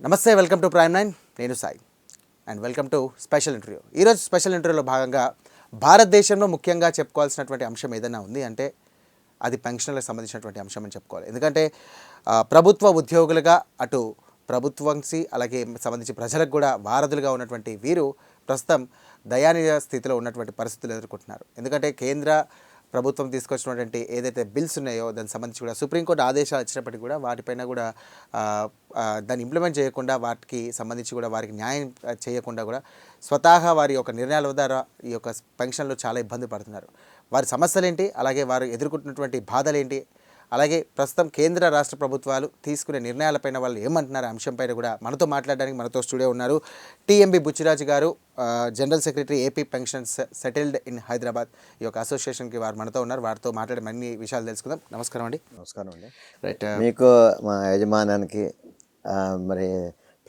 నమస్తే, welcome to Prime Nine. నేను Sai and welcome to special interview. ఈరోజు స్పెషల్ ఇంటర్వ్యూలో భాగంగా భారతదేశంలో ముఖ్యంగా చెప్పుకోవాల్సినటువంటి అంశం ఏదైనా ఉంది అంటే అది పెన్షన్లకు సంబంధించినటువంటి అంశం అని చెప్పుకోవాలి. ఎందుకంటే ప్రభుత్వ ఉద్యోగులుగా అటు ప్రభుత్వంకి అలాగే సంబంధించి ప్రజలకు కూడా వారధులుగా ఉన్నటువంటి వీరు ప్రస్తుతం దయానీయ స్థితిలో ఉన్నటువంటి పరిస్థితులు ఎదుర్కొంటున్నారు. ఎందుకంటే కేంద్ర ప్రభుత్వం తీసుకొచ్చినటువంటి ఏదైతే బిల్స్ ఉన్నాయో దానికి సంబంధించి కూడా సుప్రీంకోర్టు ఆదేశాలు వచ్చినప్పటికీ కూడా వాటిపైన కూడా దాన్ని ఇంప్లిమెంట్ చేయకుండా వాటికి సంబంధించి కూడా వారికి న్యాయం చేయకుండా కూడా స్వతహా వారి యొక్క నిర్ణయాల ద్వారా ఈ యొక్క పెన్షన్లు చాలా ఇబ్బంది పడుతున్నారు. వారి సమస్యలు ఏంటి, అలాగే వారు ఎదుర్కొంటున్నటువంటి బాధలు ఏంటి, అలాగే ప్రస్తుతం కేంద్ర రాష్ట్ర ప్రభుత్వాలు తీసుకునే నిర్ణయాలపైన వాళ్ళు ఏమంటున్నారు అంశంపైన కూడా మనతో మాట్లాడడానికి మనతో స్టూడియో ఉన్నారు టీఎంబీ బుచ్చిరాజు గారు, general secretary AP pensions settled in Hyderabad ఈ యొక్క అసోసియేషన్కి వారు మనతో ఉన్నారు. వారితో మాట్లాడే అన్ని విషయాలు తెలుసుకుందాం. నమస్కారం అండి. నమస్కారం అండి. రైట్, మీకు మా యజమానానికి మరి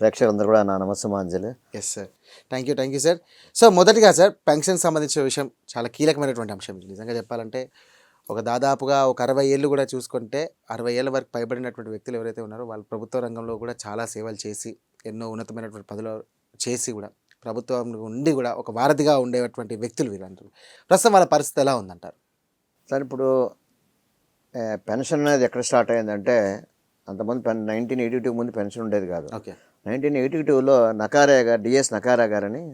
ప్రేక్షకులందరూ కూడా నా నమస్సమాంజలి. Yes sir, thank you sir. So మొదటిగా సార్, పెన్షన్ సంబంధించిన విషయం చాలా కీలకమైనటువంటి అంశం. నిజంగా చెప్పాలంటే ఒక దాదాపుగా ఒక 60 ఏళ్ళు కూడా చూసుకుంటే 60 ఏళ్ళ వరకు పైబడినటువంటి వ్యక్తులు ఎవరైతే ఉన్నారో వాళ్ళు ప్రభుత్వ రంగంలో కూడా చాలా సేవలు చేసి ఎన్నో ఉన్నతమైనటువంటి పదవులు చేసి కూడా ప్రభుత్వం ఉండి కూడా ఒక వారధిగా ఉండేటువంటి వ్యక్తులు వీళ్ళందరూ. ప్రస్తుతం వాళ్ళ పరిస్థితి ఎలా ఉందంటారు సార్? ఇప్పుడు పెన్షన్ అనేది ఎక్కడ స్టార్ట్ అయిందంటే అంతమంది 1982 ముందు పెన్షన్ ఉండేది కాదు. ఓకే, 1982లో నకారా గారు, డిఎస్ నకారా గారని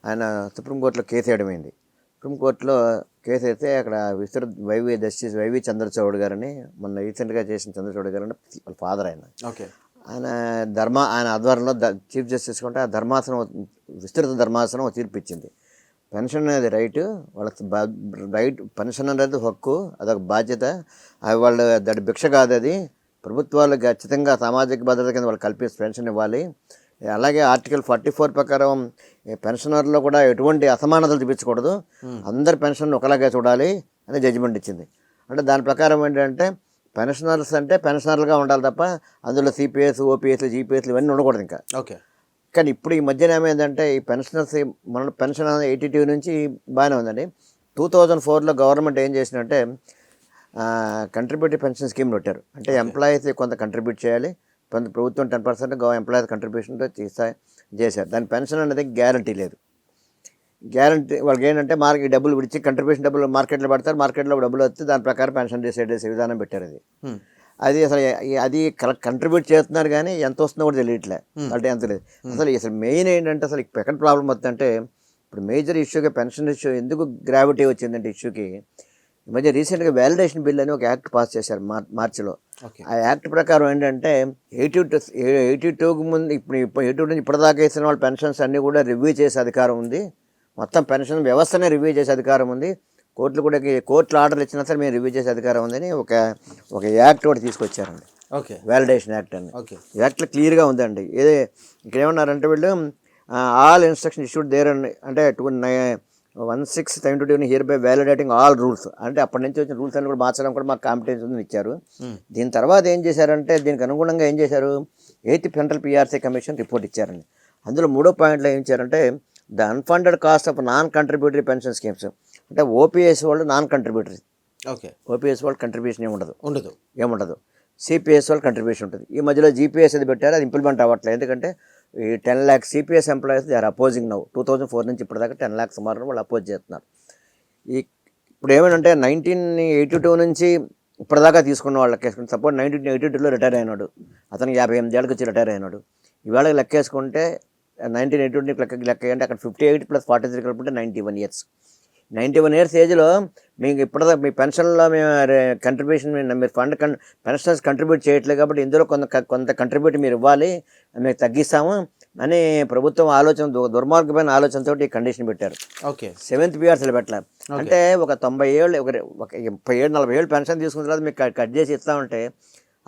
ఆయన సుప్రీంకోర్టులో కేసు వేయడమైంది. సుప్రీంకోర్టులో కేసు అయితే అక్కడ జస్టిస్ వైవి చంద్రచూడ్ గారని మొన్న రీసెంట్గా చేసిన చంద్రచూడ్ గారని వాళ్ళ ఫాదర్ ఆయన. ఓకే, ఆయన ఆధ్వర్యంలో చీఫ్ జస్టిస్ ఉంటే ఆ ధర్మాసనం, విస్తృత ధర్మాసనం తీర్పిచ్చింది. పెన్షన్ అనేది రైటు, వాళ్ళకి రైట్, పెన్షన్ అనేది హక్కు, అదొక బాధ్యత. వాళ్ళు దాని భిక్ష కాదు, అది ప్రభుత్వాలు ఖచ్చితంగా సామాజిక భద్రత కింద వాళ్ళు కల్పిస్తే పెన్షన్ ఇవ్వాలి. అలాగే ఆర్టికల్ 44 ప్రకారం పెన్షనర్లో కూడా ఎటువంటి అసమానతలు చూపించకూడదు, అందరి పెన్షన్ ఒకలాగే చూడాలి అని జడ్జిమెంట్ ఇచ్చింది. అంటే దాని ప్రకారం ఏంటంటే పెన్షనర్స్ అంటే పెన్షనర్లుగా ఉండాలి తప్ప అందులో సిపిఎస్, ఓపీఎస్, జీపీఎస్లు ఇవన్నీ ఉండకూడదు ఇంకా. ఓకే, కానీ ఇప్పుడు ఈ మధ్యన ఏమైందంటే ఈ పెన్షనర్స్, మన పెన్షన్ 82 నుంచి బాగానే ఉందండి. 2004లో గవర్నమెంట్ ఏం చేసిందంటే కంట్రిబ్యూటరీ పెన్షన్ స్కీమ్ పెట్టారు. అంటే ఎంప్లాయీస్ కొంత కంట్రిబ్యూట్ చేయాలి, కొంత ప్రభుత్వం 10% ఎంప్లాయీస్ కంట్రిబ్యూషన్తో చేశారు. దాని పెన్షన్ అనేది గ్యారంటీ లేదు. గ్యారంటీ వాళ్ళకి ఏంటంటే డబ్బులు విడిచి కంట్రిబ్యూషన్ డబ్బులు మార్కెట్లో పెడతారు, మార్కెట్లో డబ్బులు వస్తే దాని ప్రకారం పెన్షన్ డిసైడ్ చేసే విధానం పెట్టారు. అది అసలు అది కంట్రిబ్యూట్ చేస్తున్నారు కానీ ఎంత వస్తుందో కూడా తెలియట్లే, అంటే ఎంత లేదు. అసలు మెయిన్ ఏంటంటే అసలు ఎక్కడ ప్రాబ్లం వస్తుందంటే ఇప్పుడు మేజర్ ఇష్యూగా పెన్షన్ ఇష్యూ ఎందుకు గ్రావిటీ వచ్చిందంటే ఇష్యూకి ఈ మధ్య రీసెంట్గా వ్యాలిడేషన్ బిల్ అని ఒక యాక్ట్ పాస్ చేశారు మార్చిలో. ఆ యాక్ట్ ప్రకారం ఏంటంటే 82కి ముందు ఇప్పుడు 82 నుంచి ఇప్పటిదాకా వేసిన వాళ్ళ పెన్షన్స్ అన్నీ కూడా రివ్యూ చేసే అధికారం ఉంది. మొత్తం పెన్షన్ వ్యవస్థనే రివ్యూ చేసే అధికారం ఉంది. కోర్టులు ఆర్డర్లు ఇచ్చినా సరే మేము రివ్యూ చేసే అధికారం ఉందని ఒక యాక్ట్ కూడా తీసుకొచ్చారండి. ఓకే, వ్యాలిడేషన్ యాక్ట్ అని. ఓకే, యాక్ట్లో క్లియర్గా ఉందండి. ఇక్కడ ఏమన్నారంటే వీళ్ళు ఆల్ ఇన్స్ట్రక్షన్ ఇష్యూడ్ దేర్ అంటే 1672 here by validating all rules, అంటే అప్పటి నుంచి వచ్చిన రూల్స్ అన్ని కూడా మార్చడం కూడా మాకు కాంపిటెన్స్ ఉందని ఇచ్చారు. దీని తర్వాత ఏం చేశారంటే దీనికి అనుగుణంగా ఏం చేశారు, 8th central PRC commission report ఇచ్చారండి. అందులో 3వ పాయింట్లో ఏం ఇచ్చారంటే the unfunded cost of non contributory pension schemes, అంటే ఓపీఎస్ వాళ్ళు నాన్ కంట్రిబ్యూటరీ. ఓకే, ఓపీఎస్ వాళ్ళు కంట్రిబ్యూషన్ ఏముండదు, సిపిఎస్ వాళ్ళు కంట్రిబ్యూషన్ ఉంటుంది. ఈ మధ్యలో జీపీఎస్ అది పెట్టారు, అది ఇంప్లిమెంట్ అవ్వట్లేదు. ఎందుకంటే ఈ 10 lakhs CPS employees they are opposing now. 2004 నుంచి ఇప్పటిదాకా 10 lakhs సుమారు వాళ్ళు అపోజ్ చేస్తున్నారు. ఇప్పుడు ఏమంటే 1982 నుంచి ఇప్పటిదాకా తీసుకున్న వాళ్ళకి సపోజ్ 1982లో రిటైర్ అయినాడు, అతను 58 ఏళ్ళకి వచ్చి రిటైర్ అయినాడు. ఇవాళ లెక్కేసుకుంటే 1982 లెక్క అంటే అక్కడ 58 + 43 కలుపుకుంటే 91 years. 91 years ఏజ్లో మీకు ఇప్పటిదాకా మీ పెన్షన్లో మేము కంట్రిబ్యూషన్ మీరు పెన్షనర్స్ కంట్రిబ్యూట్ చేయట్లేదు కాబట్టి ఇందులో కొంత కంట్రిబ్యూట్ మీరు ఇవ్వాలి, మేము తగ్గిస్తాము అని ప్రభుత్వం దుర్మార్గమైన ఆలోచనతో ఈ కండిషన్ పెట్టారు. ఓకే, 7th పిఆర్సీలు పెట్టలేదు. అంటే ఒక 90 ఏళ్ళు, ఒక 30 ఏళ్ళు 40 ఏళ్ళు పెన్షన్ తీసుకున్న తర్వాత మీకు కట్ చేసి ఇస్తామంటే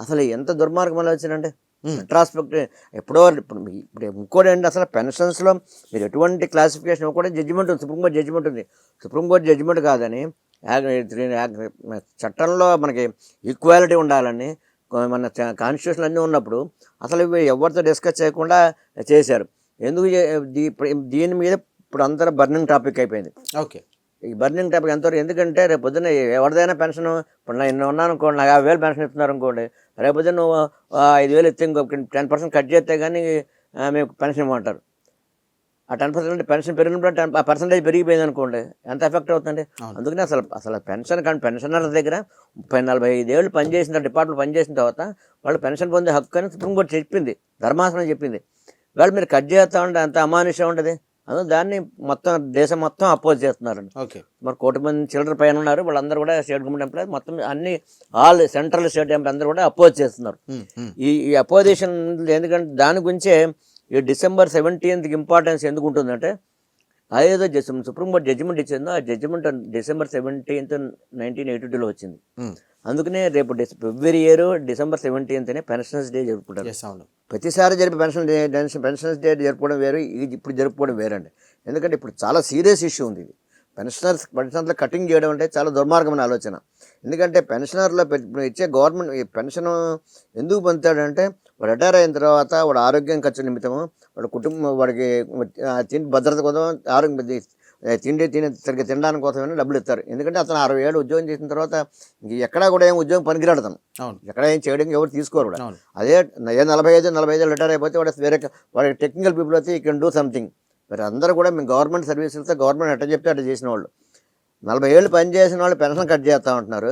అసలు ఎంత దుర్మార్గం ఆలోచనంటే రెట్రాస్పెక్ట్ ఎప్పుడో. ఇప్పుడు ఇంకోటి ఏంటి, అసలు పెన్షన్స్లో మీరు ఎటువంటి క్లాసిఫికేషన్ కూడా జడ్జిమెంట్ ఉంది, సుప్రీంకోర్టు జడ్జిమెంట్ ఉంది. సుప్రీంకోర్టు జడ్జిమెంట్ కాదని చట్టంలో మనకి ఈక్వాలిటీ ఉండాలని మన కాన్స్టిట్యూషన్ అన్నీ ఉన్నప్పుడు అసలు ఇవి ఎవరితో డిస్కస్ చేయకుండా చేశారు. ఎందుకు దీని మీద ఇప్పుడు అందరూ బర్నింగ్ టాపిక్ అయిపోయింది. ఓకే, ఈ బర్నింగ్ టాపిక్ ఎంతవరకు, ఎందుకంటే రేపు పొద్దున్న ఎవరిదైనా పెన్షన్ ఇప్పుడు నేను ఉన్నాను అనుకోండి, నాకు 50,000 పెన్షన్ ఇస్తున్నారు అనుకోండి, రేపు పొద్దున్న నువ్వు 5,000 ఇస్తే ఇంకో 10% కట్ చేస్తే కానీ మేము పెన్షన్ ఇవ్వమంటారు. ఆ 10% పెన్షన్ పెరిగినప్పుడు ఆ పర్సంటేజ్ పెరిగిపోయింది అనుకోండి, ఎంత ఎఫెక్ట్ అవుతుంది. అందుకని అసలు పెన్షన్ కానీ పెన్షనర్ల దగ్గర 30-45 ఏళ్ళు పనిచేసిన డిపార్ట్మెంట్ పనిచేసిన తర్వాత వాళ్ళు పెన్షన్ పొందే హక్కు అని సుప్రీంకోర్టు చెప్పింది, ధర్మాసనం చెప్పింది. వాళ్ళు మీరు కట్ చేస్తూ ఉంటే అంత అమానుషం ఉంటుంది. అందులో దాన్ని మొత్తం దేశం మొత్తం అపోజ్ చేస్తున్నారండి. ఓకే. మరి 1 కోటి మంది చిల్డ్రన్ పైన ఉన్నారు, వాళ్ళందరూ కూడా స్టేట్ గవర్నమెంట్ ఎంప్లాయీ, మొత్తం అన్ని ఆల్ సెంట్రల్ స్టేట్ ఎంప్లాయీ అందరూ కూడా అపోజ్ చేస్తున్నారు. ఈ అపోజిషన్ ఎందుకంటే దాని గురించే ఈ December 17th ఇంపార్టెన్స్ ఎందుకు ఉంటుందంటే, అదేదో సుప్రీంకోర్టు జడ్జిమెంట్ ఇచ్చిందో ఆ జడ్జిమెంట్ December 17th 1982లో వచ్చింది. అందుకనే రేపు every year December 17th pensioners day జరుపుకుంటారు. ప్రతిసారి జరిపి పెన్షనర్స్ డే జరుపుకోవడం వేరు, ఇది ఇప్పుడు జరుపుకోవడం వేరండి. ఎందుకంటే ఇప్పుడు చాలా సీరియస్ ఇష్యూ ఉంది ఇది. పెన్షనర్లో కటింగ్ చేయడం అంటే చాలా దుర్మార్గమైన ఆలోచన. ఎందుకంటే పెన్షనర్లో ఇచ్చే గవర్నమెంట్ పెన్షన్ ఎందుకు పొందుతాడంటే, వాడు రిటైర్ అయిన తర్వాత వాడు ఆరోగ్యం ఖర్చు నిమిత్తము, వాడి కుటుంబం వాడికి తిండి భద్రత కోసం, ఆరోగ్యం సరిగ్గా తినడానికి కోసమైనా డబ్బులు ఇస్తారు. ఎందుకంటే అతను 60 ఏళ్ళు ఉద్యోగం చేసిన తర్వాత ఎక్కడా కూడా ఏం ఉద్యోగం పనికిరాడు అతను, ఎక్కడ ఏం చేయడానికి ఎవరు తీసుకోరు కూడా. అదే 45 రిటైర్ అయిపోతే వాడి టెక్నికల్ పీపుల్ అయితే యూ కెన్ డూ సంథింగ్. మరి అందరూ కూడా మేము గవర్నమెంట్ సర్వీసులతో గవర్నమెంట్ ఎట్ట చెప్తే అట్లా చేసిన వాళ్ళు, 40 ఏళ్ళు పనిచేసిన వాళ్ళు పెన్షన్ కట్ చేస్తూ ఉంటున్నారు.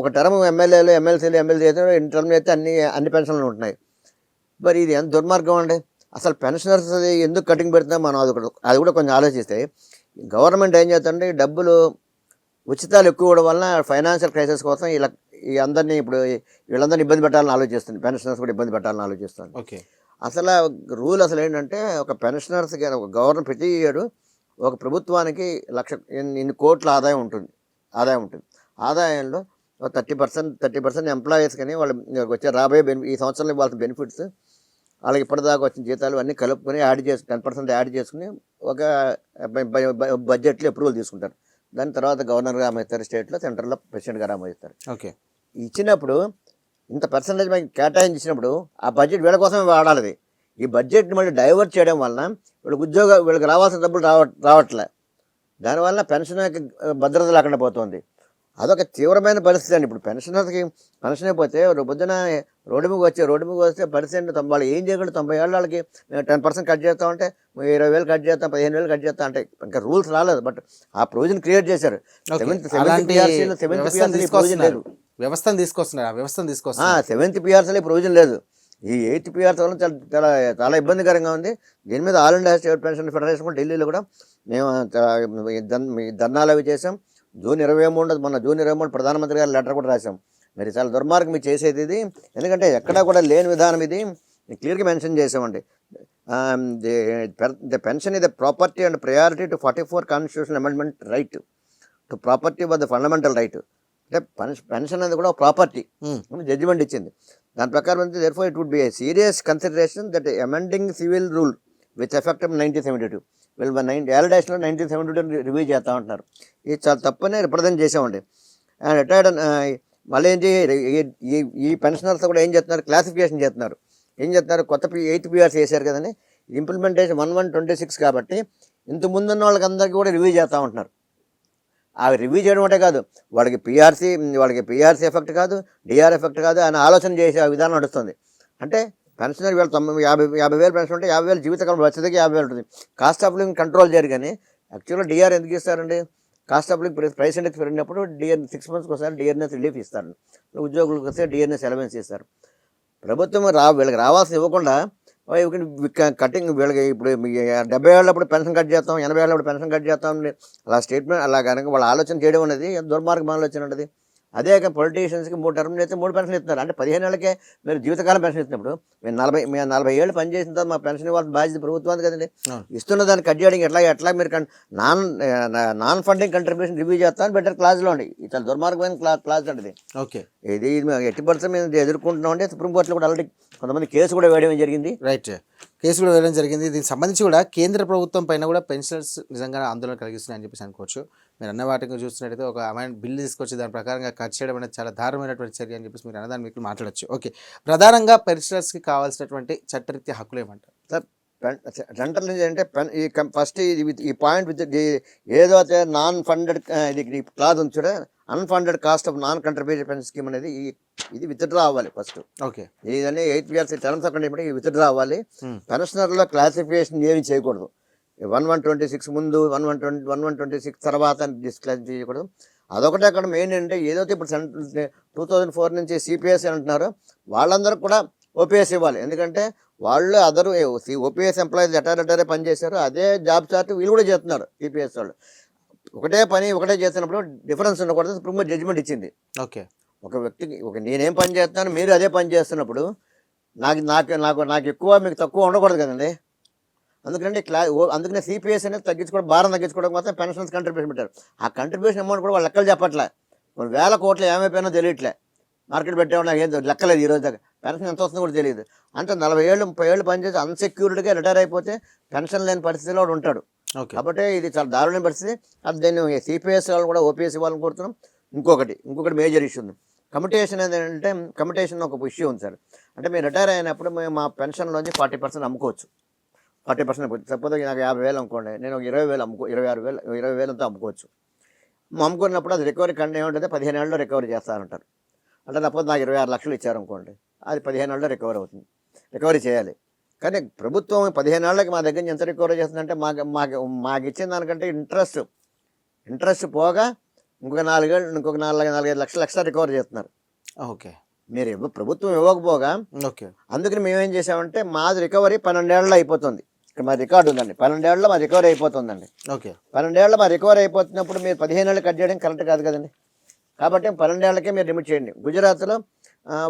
ఒక టర్మ్ ఎమ్మెల్యేలు ఎమ్మెల్సీ అయితే టర్మ్ అయితే అన్ని పెన్షన్లు ఉంటున్నాయి. మరి ఇది ఎంత దుర్మార్గం అండి. అసలు పెన్షనర్స్ ఎందుకు కటింగ్ పెడుతున్నాం మనం అది కూడా కొంచెం ఆలోచిస్తే, గవర్నమెంట్ ఏం చేస్తుందంటే డబ్బులు ఉచితాలు ఎక్కువ ఇవ్వడం వల్ల ఫైనాన్షియల్ క్రైసిస్ కోసం ఈ అందరినీ ఇప్పుడు వీళ్ళందరినీ ఇబ్బంది పెట్టాలని ఆలోచిస్తుంది, పెన్షనర్స్ కూడా ఇబ్బంది పెట్టాలని ఆలోచిస్తుంది. ఓకే. అసలు రూల్ ఏంటంటే, ఒక పెన్షనర్స్కి ఒక గవర్నమెంట్ ప్రతి ఏడు ఒక ప్రభుత్వానికి 1,00,000 ఇన్ని కోట్ల ఆదాయం ఉంటుంది. ఆదాయంలో 30% ఎంప్లాయీస్ కానీ వాళ్ళు వచ్చే రాబోయే ఈ సంవత్సరంలో వాళ్ళ బెనిఫిట్స్, వాళ్ళకి ఇప్పటిదాకా వచ్చిన జీతాలు అన్నీ కలుపుకొని 10% యాడ్ చేసుకుని ఒక బడ్జెట్లో అప్రూవల్ తీసుకుంటారు. దాని తర్వాత గవర్నర్ గారు ఆమోదిస్తారు, స్టేట్లో సెంట్రల్లో ప్రెసిడెంట్ గారు ఆమోదిస్తారు. ఓకే. ఇచ్చినప్పుడు ఇంత పర్సంటేజ్ మనకి కేటాయించినప్పుడు ఆ బడ్జెట్ వీళ్ళ కోసమే వాడాలి. ఈ బడ్జెట్ని మళ్ళీ డైవర్ట్ చేయడం వలన వీళ్ళకి రావాల్సిన డబ్బులు రావట్లే. దానివల్ల పెన్షన్ భద్రత లేకుండా పోతుంది. అదొక తీవ్రమైన పరిస్థితి అండి. ఇప్పుడు పెన్షన్ అయిపోతే పొద్దున రోడ్డు మీద వస్తే పరిస్థితి వాళ్ళు ఏం చేయగలరు. 90 ఏళ్ళ వాళ్ళకి 10% కట్ చేస్తామంటే 20,000 కట్ చేస్తాం, 15,000 కట్ చేస్తాం అంటే ఇంకా రూల్స్ రాలేదు. బట్ ఆ ప్రొవిజన్ క్రియేట్ చేశారు. వ్యవస్థను తీసుకొస్తున్నారు. 7th PRCలో ప్రొవిజన్ లేదు. ఈ 8th PRC వల్ల చాలా ఇబ్బందికరంగా ఉంది. దీని మీద all India state pension federation కూడా ఢిల్లీలో కూడా మేము ధర్నాలు అవి చేసాం. జూన్ 23 ప్రధానమంత్రి గారు లెటర్ కూడా రాశాం. మరి చాలా దుర్మార్గం మీరు చేసేది ఇది. ఎందుకంటే ఎక్కడా కూడా లేని విధానం ఇది క్లియర్గా మెన్షన్ చేసామండి. ద పెన్షన్ ఇది property and priority to 44 constitution amendment right to property was the fundamental right. అంటే పెన్షన్ అనేది కూడా ప్రాపర్టీ జడ్జిమెంట్ ఇచ్చింది. దాని ప్రకారం therefore it would be a serious consideration that amending civil rule with effect of 1972 వీళ్ళు 1972 review చేస్తూ ఉంటున్నారు. ఇది చాలా తప్పనే రిప్రజెంట్ చేసామండి. అండ్ రిటైర్డ్ మళ్ళీ ఏంటి ఈ పెన్షనర్స్ కూడా ఏం చేస్తున్నారు, క్లాసిఫికేషన్ చేస్తున్నారు. కొత్త 8th PRC వేసారు కదండి, ఇంప్లిమెంటేషన్ 1/1/26 కాబట్టి ఇంత ముందున్న వాళ్ళకి అందరికీ కూడా రివ్యూ చేస్తూ ఉంటున్నారు. అవి రివ్యూ చేయడం అంటే కాదు, వాళ్ళకి పిఆర్సీ ఎఫెక్ట్ కాదు, డిఆర్ ఎఫెక్ట్ కాదు అని ఆలోచన చేసే విధానం నడుస్తుంది. అంటే పెన్షనర్ వీళ్ళు 50,000 పెన్షన్ ఉంటే 50,000 జీవితకాలం వచ్చేదికి 50,000 ఉంటుంది. కాస్ట్ ఆఫ్ లివింగ్ కంట్రోల్ చేయరు. కానీ యాక్చువల్గా డిఆర్ ఎందుకు ఇస్తారండి, cost of living price index పెరిగినప్పుడు డిఆర్ 6 months ఒకసారి డిఆర్ఎస్ రిలీఫ్ ఇస్తారు. ఉద్యోగులకు వస్తే డిఆర్ఎస్ అలవెన్స్ ఇస్తారు. ప్రభుత్వం వీళ్ళకి రావాల్సి ఇవ్వకుండా కటింగ్ వీళ్ళకి ఇప్పుడు 70 ఏళ్ళప్పుడు పెన్షన్ కట్ చేస్తాం, 80 ఏళ్ళప్పుడు పెన్షన్ కట్ చేస్తాం అలా స్టేట్మెంట్ అలా కనుక వాళ్ళు ఆలోచన చేయడం అనేది దుర్మార్గం ఆలోచన ఉంటుంది. అదే పొలిటీషియన్స్కి 3 టర్మ్ చేస్తే 3 పెన్షన్ ఇస్తున్నారు. అంటే 15 ఏళ్ళకే మీరు జీవితకాలం పెన్షన్ ఇస్తున్నప్పుడు మేము 40 ఏళ్ళు పనిచేసిన తర్వాత మా పెన్షన్ ఇవ్వాల్సిన బాధ్యత ప్రభుత్వానికి కదండి. ఇస్తున్న దాన్ని కట్ చేయడానికి ఎట్లా మీరు నాన్ ఫండింగ్ కంట్రిబ్యూషన్ రివ్యూ చేస్తామని బెటర్ క్లాజ్లో ఉండి చాలా దుర్మార్గమైన క్లాజ్ ఉంటుంది. ఓకే. ఇది 80% మేము ఎదుర్కొంటున్నాం అంటే సుప్రీంకోర్టులో కూడా ఆల్రెడీ కొంతమంది కేసు కూడా వేయడం జరిగింది. కేసు కూడా వేయడం జరిగింది. దీనికి సంబంధించి కూడా కేంద్ర ప్రభుత్వం పైన కూడా పెన్షనర్స్ నిజంగా ఆందోళన కలిగిస్తున్నాయని చెప్పేసి అనుకోవచ్చు. మీరు అన్న వాటిని చూస్తున్నట్టయితే ఒక అమైన్ బిల్లు తీసుకొచ్చి దాని ప్రకారంగా ఖర్చు చేయడం అనేది చాలా దారుణమైనటువంటి చర్య అని చెప్పేసి మీరు అన్నదాన్ని మీకు మాట్లాడచ్చు. ఓకే, ప్రధానంగా పెన్షనర్స్కి కావాల్సినటువంటి చట్టరీత్యా హక్కులు ఏమంటారు సార్? సెంట్రల్ నుంచి అంటే ఫస్ట్ ఈ పాయింట్ ఏదైతే నాన్ ఫండెడ్ ఇది క్లాజ్ ఉంది చూడ unfunded cost of non contributory pension scheme అనేది ఇది విత్డ్రా అవ్వాలి ఫస్ట్. ఓకే. ఇదని 8 years టర్మ్స్ అక్కడ విత్డ్రా అవ్వాలి. పెన్షనర్లో క్లాసిఫికేషన్ ఏమి చేయకూడదు. 1126 ముందు 1126 తర్వాత డిస్క్లాస్ చేయకూడదు. అదొకటే అక్కడ మెయిన్ అంటే ఏదైతే ఇప్పుడు 2004 నుంచి సిపిఎస్ అంటున్నారో వాళ్ళందరూ కూడా ఓపీఎస్ ఇవ్వాలి. ఎందుకంటే వాళ్ళు ఓపీఎస్ ఎంప్లాయీస్ ఎటారే పని చేశారు, అదే జాబ్ చార్ట్ వీళ్ళు కూడా చేస్తున్నారు సిపిఎస్ వాళ్ళు. ఒకటే పని ఒకటే చేస్తున్నప్పుడు డిఫరెన్స్ ఉండకూడదు. సుప్రీం కోర్టు జడ్జిమెంట్ ఇచ్చింది. ఓకే. ఒక వ్యక్తికి నేనేం పని చేస్తున్నాను మీరు అదే పని చేస్తున్నప్పుడు నాకు ఎక్కువ మీకు తక్కువ ఉండకూడదు కదండి. అందుకనే సిపిఎస్ అనేది తగ్గించుకోవడం, భారం తగ్గించుకోవడం కోసం పెన్షన్స్ కంట్రిబ్యూషన్ పెట్టారు. ఆ కంట్రిబ్యూషన్ అమౌంట్ కూడా వాళ్ళు లెక్కలు చెప్పట్లే. కొన్ని వేల కోట్లు ఏమైపోయినా తెలియట్లే. మార్కెట్ పెట్టేవాడు నాకు ఏం లెక్కలేదు. ఈ రోజు దాకా పెన్షన్ ఎంత వస్తుందో కూడా తెలియదు. అంటే 40 ఏళ్ళు 30 ఏళ్ళు పనిచేసి అన్సెక్యూర్డ్గా రిటైర్ అయిపోతే పెన్షన్ లేని పరిస్థితిలో వాడు ఉంటాడు. కాబట్టి ఇది చాలా దారుణమైన పరిస్థితి. అది దీన్ని సిపిఎస్ వాళ్ళు కూడా ఓపీఎస్ ఇవ్వాలని కోరుతున్నాం. ఇంకొకటి మేజర్ ఇష్యూ ఉంది. కమిటేషన్ ఏంటంటే కమిటేషన్ ఒక ఇష్యూ ఉంది సార్. అంటే మీరు రిటైర్ అయినప్పుడు మేము మా పెన్షన్లోంచి 40% అమ్ముకోవచ్చు. 40% సపోజ్ నాకు 50,000 అనుకోండి, నేను 20,000 20,000తో అమ్ముకోవచ్చు. అమ్ముకున్నప్పుడు అది రికవరీ ఏముంటుంది, 15 ఏళ్ళలో రికవరీ చేస్తారంటారు. అంటే సపోజ్ నాకు 26 లక్షలు ఇచ్చారనుకోండి, అది 15 ఏళ్ళలో రికవరీ అవుతుంది. రికవరీ చేయాలి. కానీ ప్రభుత్వం 15 ఏళ్ళకి మా దగ్గర నుంచి ఎంత రికవరీ చేస్తుందంటే మాకు ఇచ్చిన దానికంటే ఇంట్రెస్ట్ పోగా ఇంకొక 4-5 లక్షలు ఎక్స్ట్రా రికవరీ చేస్తున్నారు. ఓకే. మీరు ప్రభుత్వం ఇవ్వకపోగా ఓకే. అందుకని మేమేం చేసామంటే మాది రికవరీ 12 ఏళ్ళలో అయిపోతుంది. ఇక్కడ మా రికార్డు ఉందండి, 12 ఏళ్ళలో మా రికవరీ అయిపోతుందండి. ఓకే. 12 ఏళ్ళలో మా రికవరీ అయిపోతున్నప్పుడు మీరు 15 ఏళ్ళు కట్ చేయడం కరెక్ట్ కాదు కదండి. కాబట్టి 12 ఏళ్ళకే మీరు లిమిట్ చేయండి. గుజరాత్లో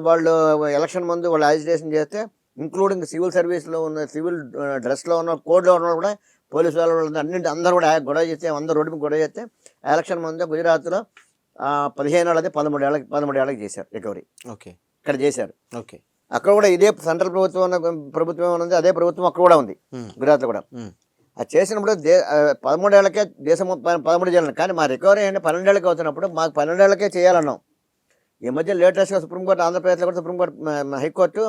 వాళ్ళు ఎలక్షన్ ముందు వాళ్ళు యాజిటేషన్ చేస్తే ఇంక్లూడింగ్ సివిల్ సర్వీస్లో ఉన్న సివిల్ డ్రెస్లో ఉన్న కోడ్లో ఉన్న కూడా పోలీసు వాళ్ళు అందరూ కూడా గొడవ చేస్తే, అందరూ రోడ్డు మీద గొడవ చేస్తే ఎలక్షన్ ముందు గుజరాత్లో 15 ఏళ్ళది 13 ఏళ్ళకి చేశారు రికవరీ. ఓకే. ఇక్కడ చేశారు. ఓకే. అక్కడ కూడా ఇదే సెంట్రల్ ప్రభుత్వం ఉంది, అదే ప్రభుత్వం అక్కడ కూడా ఉంది గుజరాత్లో కూడా. అది చేసినప్పుడు 13 ఏళ్ళకే దేశం 13 చేయాలి. కానీ మా రికవరీ అంటే 12 ఏళ్ళకి అవుతున్నప్పుడు మాకు 12 ఏళ్ళకే చేయాలన్నాం. ఈ మధ్య లేటెస్ట్గా సుప్రీంకోర్టు, ఆంధ్రప్రదేశ్లో కూడా సుప్రీంకోర్టు, హైకోర్టు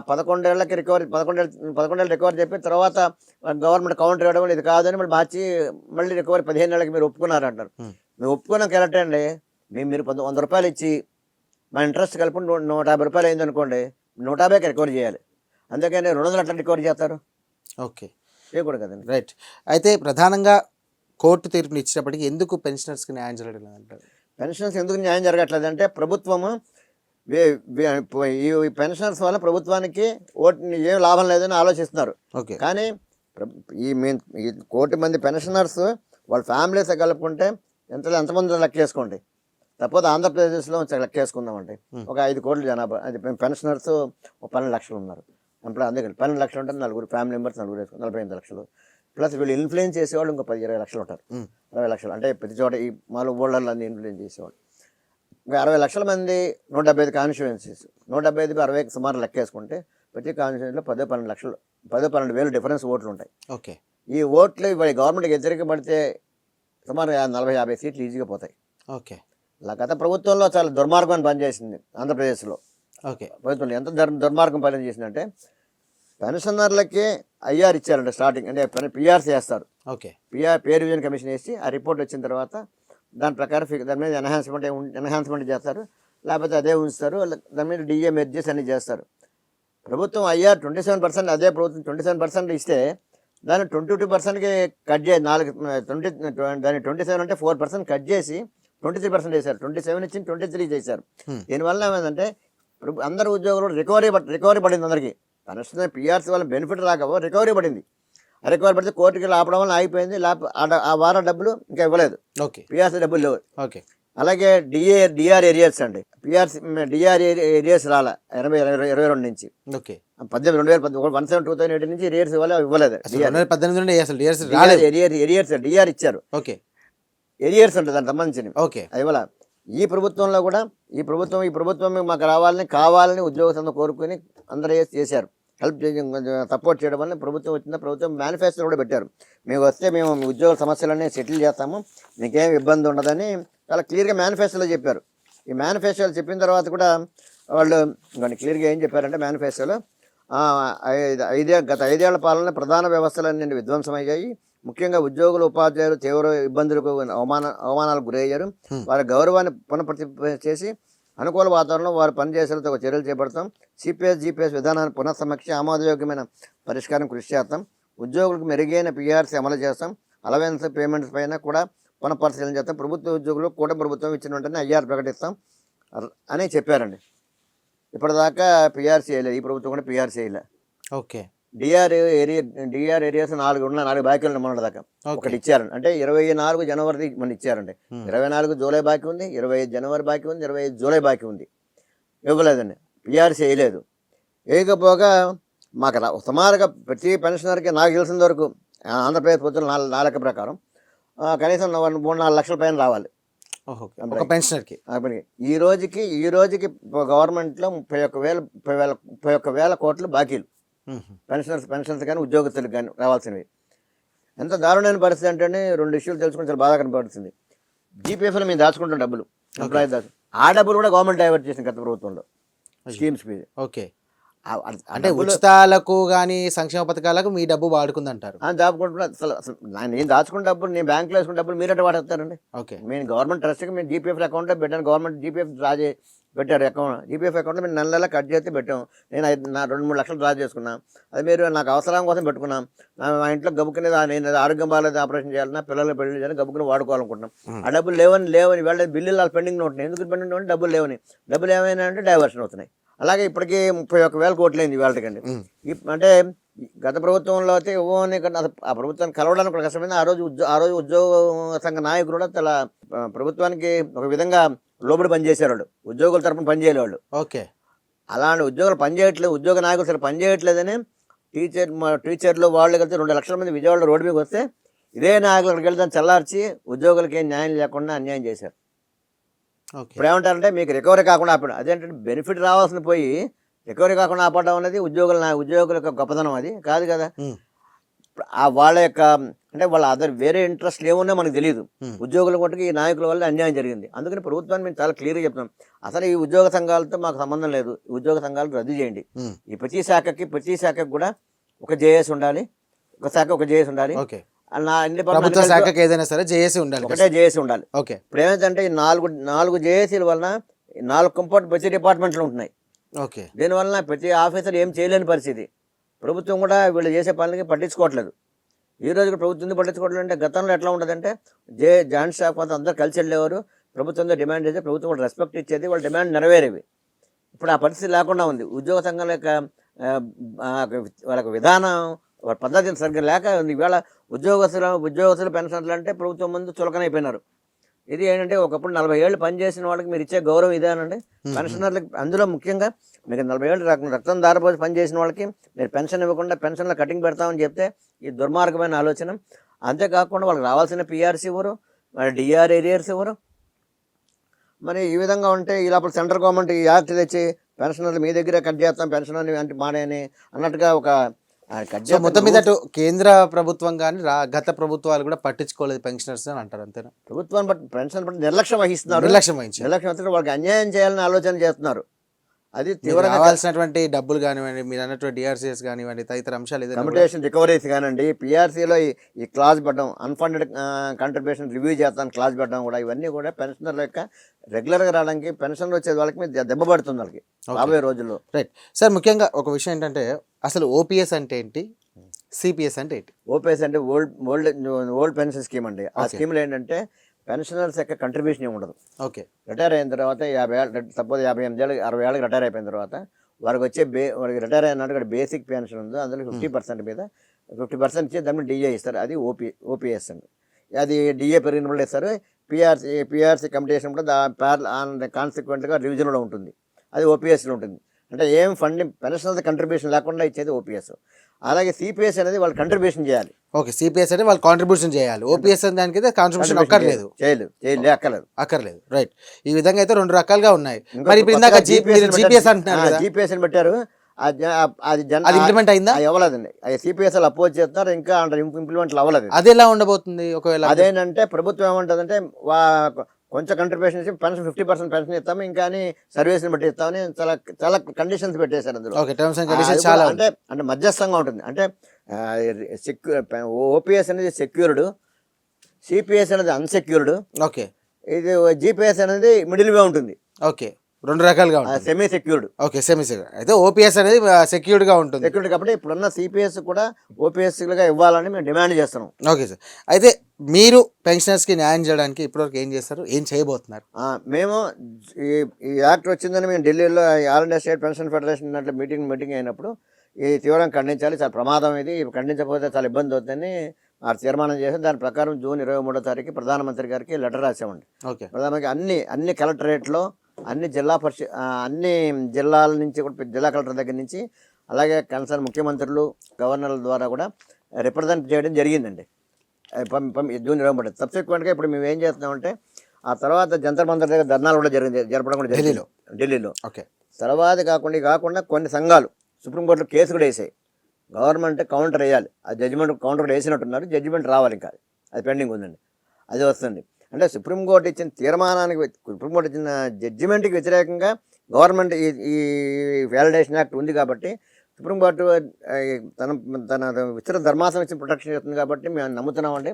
11 ఏళ్ళకి రికవరీ 11 ఏళ్ళు రికవరీ చెప్పి తర్వాత గవర్నమెంట్ కౌంటర్ ఇవ్వడం ఇది కాదని మార్చి మళ్ళీ రికవరీ 15 ఏళ్ళకి మీరు ఒప్పుకున్నారు అంటారు. మేము ఒప్పుకున్నాం కరెక్ట్ అండి. మీరు 100 రూపాయలు ఇచ్చి మా ఇంట్రెస్ట్ కలిపి 150 రూపాయలు అయింది అనుకోండి, 150కి రికవరీ చేయాలి. అందుకని 200 అట్లా రికవరీ చేస్తారు. ఓకే. చేయకూడదు కదండి. రైట్. అయితే ప్రధానంగా కోర్టు తీర్పుని ఇచ్చినప్పటికీ ఎందుకు పెన్షనర్స్కి న్యాయం జరగడం అంటారు? పెన్షన్స్ ఎందుకు న్యాయం జరగట్లేదు అంటే ప్రభుత్వము ఈ పెన్షనర్స్ వల్ల ప్రభుత్వానికి ఏం లాభం లేదని ఆలోచిస్తున్నారు. ఓకే. కానీ ఈ 1 కోటి మంది పెన్షనర్స్ వాళ్ళ ఫ్యామిలీస్ కలుపుకుంటే ఎంతమంది లెక్క వేసుకోండి. తప్పదు ఆంధ్రప్రదేశ్లో లెక్క వేసుకుందామండి, ఒక 5 కోట్ల జనాభా. అది పెన్షనర్స్ 12 లక్షలు ఉన్నారు. అందుకని 12 లక్షలు ఉంటారు, 4 ఫ్యామిలీ మెంబర్స్ 4 వేసుకుని 45 లక్షలు. ప్లస్ వీళ్ళు ఇన్ఫ్లుయెన్స్ చేసేవాళ్ళు ఇంకో 10-20 లక్షలు ఉంటారు. 60 లక్షలు అంటే ప్రతి చోట ఈ మాలో ఊళ్ళల్లో అన్ని ఇన్ఫ్లుయెన్స్ చేసేవాళ్ళు. ఇంకా 60 లక్షల మంది 175 కాన్స్టిట్యుయెన్సీస్, 175 60 సుమారు లెక్క వేసుకుంటే ప్రతి కాన్స్టిట్యుయెన్సీలో 10-12 లక్షలు 10-12 వేలు డిఫరెన్స్ ఓట్లు ఉంటాయి. ఓకే. ఈ ఓట్లు ఇవాళ గవర్నమెంట్కి వ్యతిరేకపడితే సుమారు 40-50 సీట్లు ఈజీగా పోతాయి. ఓకే. ఇలా గత ప్రభుత్వంలో చాలా దుర్మార్గం పనిచేసింది ఆంధ్రప్రదేశ్లో. ఓకే. ప్రభుత్వం ఎంత దుర్మార్గం పని చేసిందంటే పెన్షనర్లకి ఐఆర్ ఇచ్చారంటే స్టార్టింగ్ అంటే పిఆర్సీ వేస్తారు. ఓకే. పేరు రివిజన్ కమిషన్ వేసి ఆ రిపోర్ట్ వచ్చిన తర్వాత దాని ప్రకారం దాని మీద ఎన్హాన్స్మెంట్ చేస్తారు, లేకపోతే అదే ఉంచుతారు. దాని మీద డిఏ మెర్జెస్ అన్ని చేస్తారు. ప్రభుత్వం ఐఆర్ 27%, అదే ప్రభుత్వం 27% ఇస్తే దాన్ని 22%కి కట్ చేసి దాన్ని 27 అంటే 4% కట్ చేసి 23% వేశారు. 27 ఇచ్చి 23 చేశారు. దీనివల్ల ఏమైందంటే అందరు ఉద్యోగులు రికవరీ పడింది అందరికీ. పెన్షన్ పిఆర్సీ వల్ల బెనిఫిట్ రాకపో రికవరీ పడింది. ఆ రికవరీ పడితే కోర్టుకి ఆపడం వల్ల అయిపోయింది. ఆ వారం డబ్బులు ఇంకా ఇవ్వలేదు. ఓకే. పిఆర్సీ డబ్బులు లేవు. ఓకే. అలాగే డిఆర్ ఏరియాస్ అండి, పిఆర్సీ డిఆర్ ఏరియాస్ రాలే 2022 నుంచి. ఓకే. 2018 నుంచి ఏరియాస్ ఇవ్వలేదు. డిఆర్ ఇచ్చారు. ఓకే. ఏరియాస్ ఉంటుంది దానికి సంబంధించినవి. ఓకే. ఇవాళ ఈ ప్రభుత్వంలో కూడా ఈ ప్రభుత్వం మాకు కావాలని ఉద్యోగస్తులను కోరుకుని అందరూ చేశారు. హెల్ప్ సపోర్ట్ చేయడం వల్ల ప్రభుత్వం వచ్చిందా, ప్రభుత్వం మేనిఫెస్టో కూడా పెట్టారు. మేము వస్తే మేము మీ ఉద్యోగ సమస్యలన్నీ సెటిల్ చేస్తాము, మీకేం ఇబ్బంది ఉండదని చాలా క్లియర్గా మేనిఫెస్టోలో చెప్పారు. ఈ మేనిఫెస్టోలో చెప్పిన తర్వాత కూడా వాళ్ళు క్లియర్గా ఏం చెప్పారంటే మేనిఫెస్టోలో గత 5 ఏళ్ల పాలన ప్రధాన వ్యవస్థలన్నీ విధ్వంసమయ్యాయి. ముఖ్యంగా ఉద్యోగులు ఉపాధ్యాయులు తీవ్ర ఇబ్బందులకు అవమానాలకు గురయ్యారు. వారి గౌరవాన్ని పునఃప్రతిష్ఠ చేసి అనుకూల వాతావరణంలో వారు పనిచేసేందుకు చర్యలు చేపడతాం. సిపిఎస్ జీపీఎస్ విధానాన్ని పునఃసమీక్ష ఆమోదయోగ్యమైన పరిష్కారం కృషి చేస్తాం. ఉద్యోగులకు మెరుగైన పిఆర్సీ అమలు చేస్తాం. అలవెన్స్ పేమెంట్స్ పైన కూడా పునఃపరిశీలన చేస్తాం. ప్రభుత్వ ఉద్యోగులు కూడా ప్రభుత్వం ఇచ్చిన వెంటనే ఐఆర్ ప్రకటిస్తాం అని చెప్పారండి. ఇప్పటిదాకా పిఆర్సీ వేయలేదు, ఈ ప్రభుత్వం కూడా పిఆర్సీ వేయలే. ఓకే. డిఆర్ ఏరియాస్ 4 బాకీలు మొన్నటి దాకా ఒకటి ఇచ్చారండి. అంటే 24 జనవరి మన ఇచ్చారండి. 24 జూలై బాకీ ఉంది, 25 జనవరి బాకీ ఉంది, 25 జూలై బాకీ ఉంది. ఇవ్వలేదండి, పిఆర్సీ వేయలేదు. వేయకపోగా మాకు సుమారుగా ప్రతి పెన్షనర్కి నాకు తెలిసిన వరకు ఆంధ్రప్రదేశ్ ప్రభుత్వం నా లెక్క ప్రకారం కనీసం 3-4 లక్షల పైన రావాలి ఒక పెన్షనర్కి. ఈ రోజుకి గవర్నమెంట్లో 31,000 కోట్లు బాకీలు పెన్షన్స్ కానీ ఉద్యోగస్తులకు కానీ రావాల్సినవి. ఎంత దారుణమైన పరిస్థితి అంటే 2 ఇష్యూలు తెలుసుకుని చాలా బాగా కనపడుతుంది. జీపీఎఫ్లో మేము దాచుకుంటాం డబ్బులు, ఎంప్లాయీ ఆ డబ్బులు కూడా గవర్నమెంట్ డైవర్ట్ చేసింది గత ప్రభుత్వంలో స్కీమ్స్ మీద. ఓకే. అంటే ఉచితాలకు కానీ సంక్షేమ పథకాలకు మీ డబ్బు వాడుకుందంటారు. దాచుకుంటున్నా. అసలు నేను దాచుకున్న డబ్బులు, నేను బ్యాంకులో వేసుకున్న డబ్బులు మీరంటే వాడేస్తారండి. ఓకే. మేము గవర్నమెంట్ ట్రస్ట్కి మేము జీపీఎఫ్ అకౌంట్లో పెట్టాను. గవర్నమెంట్ జీపీఎఫ్ డ్రా పెట్టారు అకౌంట్. జీపీఎఫ్ అకౌంట్లో మేము నెల కట్ చేసి పెట్టాం. నేను 2-3 లక్షలు డ్రా చేసుకున్నాను. అది మీరు నాకు అవసరం కోసం పెట్టుకున్నాం. మా ఇంట్లో గబుక్కునే నేను ఆరోగ్యం బాగాలేదు, ఆపరేషన్ చేయాలన్నా, పిల్లలు పెళ్లి చేయాలని గబుక్కుని వాడుకోవాలనుకుంటున్నాం. ఆ డబ్బులు లేవని వాళ్ళ బిల్లులు వాళ్ళ పెండింగ్ ఉంటున్నాయి. ఎందుకు పెండింగ్ ఉంటే డబ్బులు ఏమైనా అంటే డైవర్షన్ అవుతున్నాయి. అలాగే ఇప్పటికీ 31,000 కోట్లు అయింది వాళ్ళకండి. అంటే గత ప్రభుత్వంలో అయితే ఆ ప్రభుత్వాన్ని కలవడానికి కూడా కష్టమైంది. ఆ రోజు ఉద్యోగ సంఘ నాయకులు కూడా చాలా ప్రభుత్వానికి ఒక విధంగా లోబడి పనిచేశారు. వాళ్ళు ఉద్యోగుల తరఫున పనిచేయలే వాళ్ళు. ఓకే. అలాంటి ఉద్యోగులు పనిచేయట్లేదు, ఉద్యోగ నాయకులు సరే పనిచేయట్లేదని టీచర్లు వాళ్ళు కలిసి 2 లక్షల మంది విజయవాడ రోడ్డు మీద వస్తే ఇదే నాయకులకు వెళ్తే చల్లార్చి ఉద్యోగులకి ఏం న్యాయం లేకుండా అన్యాయం చేశారు. ఇప్పుడు ఏమంటారంటే మీకు రికవరీ కాకుండా ఆపడం. అదేంటంటే బెనిఫిట్ రావాల్సిన పోయి రికవరీ కాకుండా ఆపడం అనేది ఉద్యోగుల యొక్క గొప్పతనం. అది కాదు కదా. వాళ్ళ యొక్క అంటే వాళ్ళ వేరే ఇంట్రెస్ట్ ఏమున్నా మనకు తెలియదు. ఉద్యోగుల కొట్టుకు ఈ నాయకుల వల్ల అన్యాయం జరిగింది. అందుకని ప్రభుత్వాన్ని మేము చాలా క్లియర్గా చెప్తున్నాం, అసలు ఈ ఉద్యోగ సంఘాలతో మాకు సంబంధం లేదు, ఈ ఉద్యోగ సంఘాలు రద్దు చేయండి. ఈ ప్రతి శాఖకి కూడా ఒక జేఏసీ ఉండాలి, ఒక జేఏసీ ఉండాలి. ప్రభుత్వ శాఖకి ఏదైనా సరే జేఏసీ ఉండాలి, ఒకటే జేఏసీ ఉండాలి. ఓకే. ఇప్పుడు ఏమైందంటే ఈ 4 జేఏసీల వలన 4 కంపోర్ట్ ప్రతి డిపార్ట్మెంట్లు ఉంటున్నాయి. ఓకే. దీనివల్ల ప్రతి ఆఫీసర్ ఏం చేయలేని పరిస్థితి. ప్రభుత్వం కూడా వీళ్ళు చేసే పనులకి పట్టించుకోవట్లేదు. ఈ రోజు ప్రభుత్వం ఎందుకు పట్టించుకోవట్లేదు అంటే గతంలో ఎట్లా ఉంటుందంటే జాయింట్ స్టాఫ్ కొంత అందరూ కలిసి వెళ్ళేవారు, ప్రభుత్వంతో డిమాండ్ చేస్తే ప్రభుత్వం కూడా రెస్పెక్ట్ ఇచ్చేది, వాళ్ళ డిమాండ్ నెరవేరేవి. ఇప్పుడు ఆ పరిస్థితి లేకుండా ఉంది. ఉద్యోగ సంఘాల యొక్క వాళ్ళకి విధానం, వాళ్ళ పద్ధతిని సరిగ్గా లేక ఉంది. ఈవేళ ఉద్యోగస్తులు పెన్షన్లు అంటే ప్రభుత్వం ముందు చులకనైపోయినారు. ఇది ఏంటంటే ఒకప్పుడు 40 ఏళ్ళు పనిచేసిన వాళ్ళకి మీరు ఇచ్చే గౌరవం ఇదేనండి. పెన్షనర్లకి అందులో ముఖ్యంగా మీకు 40 ఏళ్ళు రక్తం దారిపోసి పనిచేసిన వాళ్ళకి మీరు పెన్షన్ ఇవ్వకుండా పెన్షన్లో కటింగ్ పెడతామని చెప్తే ఈ దుర్మార్గమైన ఆలోచన. అంతేకాకుండా వాళ్ళకి రావాల్సిన పిఆర్సీ ఇవ్వరు, మరి డిఆర్ ఏరియర్స్ ఇవ్వరు. మరి ఈ విధంగా ఉంటే ఈ లోపల సెంట్రల్ గవర్నమెంట్ ఈ యాక్ట్ తెచ్చి పెన్షనర్లు మీ దగ్గరే కట్ చేస్తాం పెన్షన్ అంటే మాడని అన్నట్టుగా ఒక మొత్తం మీద కేంద్ర ప్రభుత్వం కానీ గత ప్రభుత్వాలు కూడా పట్టించుకోలేదు పెన్షనర్స్ అని అంటారు. అంతేనా? ప్రభుత్వం పెన్షన్ పట్ల నిర్లక్ష్యం వహిస్తున్నారు. నిర్లక్ష్యం వాళ్ళకి అన్యాయం చేయాలని ఆలోచన చేస్తున్నారు. అది తీవ్రంగా కావాల్సినటువంటి డబ్బులు కానివ్వండి, మీరు అన్నటువంటి డిఆర్సీఎస్ కానివ్వండి, తదితర అంశాలు కమ్యూనికేషన్ రికవరీస్ కానివ్వండి, పిఆర్సీలో ఈ క్లాజ్ పెట్టడం, అన్ఫండెడ్ కంట్రిబ్యూషన్ రివ్యూ చేస్తాను క్లాజ్ పెట్టడం కూడా, ఇవన్నీ కూడా పెన్షనర్ల యొక్క రెగ్యులర్గా రావడానికి పెన్షన్ వచ్చే వాళ్ళకి మీద దెబ్బ పడుతుంది వాళ్ళకి రాబోయే రోజుల్లో. Right sir. ముఖ్యంగా ఒక విషయం ఏంటంటే అసలు ఓపీఎస్ అంటే ఏంటి, సిపిఎస్ అంటే ఏంటి? ఓపీఎస్ అంటే ఓల్డ్ పెన్షన్ స్కీమ్ అండి. ఆ స్కీమ్లో ఏంటంటే పెన్షనర్స్ యొక్క కంట్రిబ్యూషన్ ఏమి ఉండదు. ఓకే. రిటైర్ అయిన తర్వాత 50 ఏళ్ళు, సపోజ్ 58 ఏళ్ళు 60 ఏళ్ళకి రిటైర్ అయిపోయిన తర్వాత వారికి వచ్చే వారికి రిటైర్ అయినట్టు బేసిక్ పెన్షన్ ఉందో అందులో 50% మీద 50% ఇచ్చి దాన్ని డిఏ ఇస్తారు. అది ఓపీఎస్ అండి. అది డిఏ పెరిగినప్పుడు ఇస్తారు. పిఆర్సీ కంపిటీషన్ కూడా కాన్సిక్వెంట్గా రివిజన్లో ఉంటుంది. అది ఓపీఎస్లో ఉంటుంది. అంటే ఏం ఫండింగ్ పెన్షనర్స్ కంట్రిబ్యూషన్ లేకుండా ఇచ్చేది ఓపీఎస్. అలాగే సిపిఎస్ అనేది వాళ్ళు కంట్రిబ్యూషన్ చేయాలి. ఓకే. సిపిఎస్ అంటే వాళ్ళు కాంట్రిబ్యూషన్ చేయాలి. ఓపీఎస్ దానికి కాంట్రిబ్యూషన్ అక్కర్లేదు. రైట్. ఈ విధంగా అయితే 2 రకాలుగా ఉన్నాయి. మరి ఇప్పుడు ఇందాక జీపీఎస్ అంటున్నారు, జీపీఎస్ అని పెట్టారు. అది ఇంప్లిమెంట్ అయిందా? అవ్వలేదండి. అది సిపిఎస్ అపోజ్ చేస్తున్నారు, ఇంకా ఇంప్లిమెంట్ అవ్వలేదు. అది ఎలా ఉండబోతుంది ఒకవేళ? అదేంటంటే ప్రభుత్వం ఏమంటుందంటే కొంచెం కంట్రిబ్యూషన్ ఇచ్చి పెన్షన్ 50% పెన్షన్ ఇస్తాము, ఇంకా అని సర్వీస్ని బట్టి ఇస్తామని చాలా చాలా కండిషన్స్ పెట్టేశారు అందులో. ఓకే, టర్మ్స్ అండ్ అది కండిషన్స్ కూడా చాలా అంటే మధ్యస్థంగా ఉంటుంది. అంటే ఓపీఎస్ అనేది సెక్యూర్డ్, సిపిఎస్ అనేది అన్సెక్యూర్డ్, ఓకే ఇది జీపీఎస్ అనేది మిడిల్ వే ఉంటుంది, ఓకే, రెండు రకాలుగా ఉంటుంది. Semi secured. Okay, semi secured. అయితే ఓపీఎస్ అనేది సెక్యూర్డ్గా ఉంటుంది. సెక్యూరిటీ కాబట్టి ఇప్పుడున్న సిపిఎస్ కూడా ఓపీఎస్గా ఇవ్వాలని మేము డిమాండ్ చేస్తున్నాం. ఓకే సార్, అయితే మీరు పెన్షనర్స్కి న్యాయం చేయడానికి ఇప్పటివరకు ఏం చేస్తారు, ఏం చేయబోతున్నారు? మేము ఈ యాక్ట్ వచ్చిందని మేము ఢిల్లీలో all India state pension federation దాంట్లో మీటింగ్ అయినప్పుడు ఇది తీవ్రంగా ఖండించాలి, చాలా ప్రమాదం, ఇది ఖండించకపోతే చాలా ఇబ్బంది అవుతుందని తీర్మానం చేసి దాని ప్రకారం జూన్ 23వ తారీఖు ప్రధానమంత్రి గారికి లెటర్ రాసామండి. ఓకే, ప్రధానమంత్రి అన్ని కలెక్టరేట్లో అన్ని అన్ని జిల్లాల నుంచి కూడా జిల్లా కలెక్టర్ దగ్గర నుంచి అలాగే కన్సర్న్ ముఖ్యమంత్రులు గవర్నర్ల ద్వారా కూడా రిప్రజెంట్ చేయడం జరిగిందండి. జూన్ 23 సబ్సిక్వెంట్గా ఇప్పుడు మేము ఏం చేస్తున్నామంటే ఆ తర్వాత జంతర్ మంతర్ దగ్గర ధర్నాలు కూడా జరపడం కూడా ఢిల్లీలో. ఓకే, తర్వాత కాకుండా కొన్ని సంఘాలు సుప్రీంకోర్టులో కేసు కూడా వేసాయి. గవర్నమెంట్ కౌంటర్ వేయాలి, ఆ జడ్జిమెంట్ కౌంటర్ కూడా వేసినట్టున్నారు, జడ్జిమెంట్ రావాలి, ఇంకా అది పెండింగ్ ఉందండి, అది వస్తుంది. అంటే సుప్రీంకోర్టు ఇచ్చిన తీర్మానానికి సుప్రీంకోర్టు ఇచ్చిన జడ్జిమెంట్కి వ్యతిరేకంగా గవర్నమెంట్ ఈ వ్యాలిడేషన్ యాక్ట్ ఉంది కాబట్టి సుప్రీంకోర్టు తన విస్తృత ధర్మాసనం ఇచ్చిన ప్రొటెక్షన్ చేస్తుంది కాబట్టి మేము నమ్ముతున్నామండి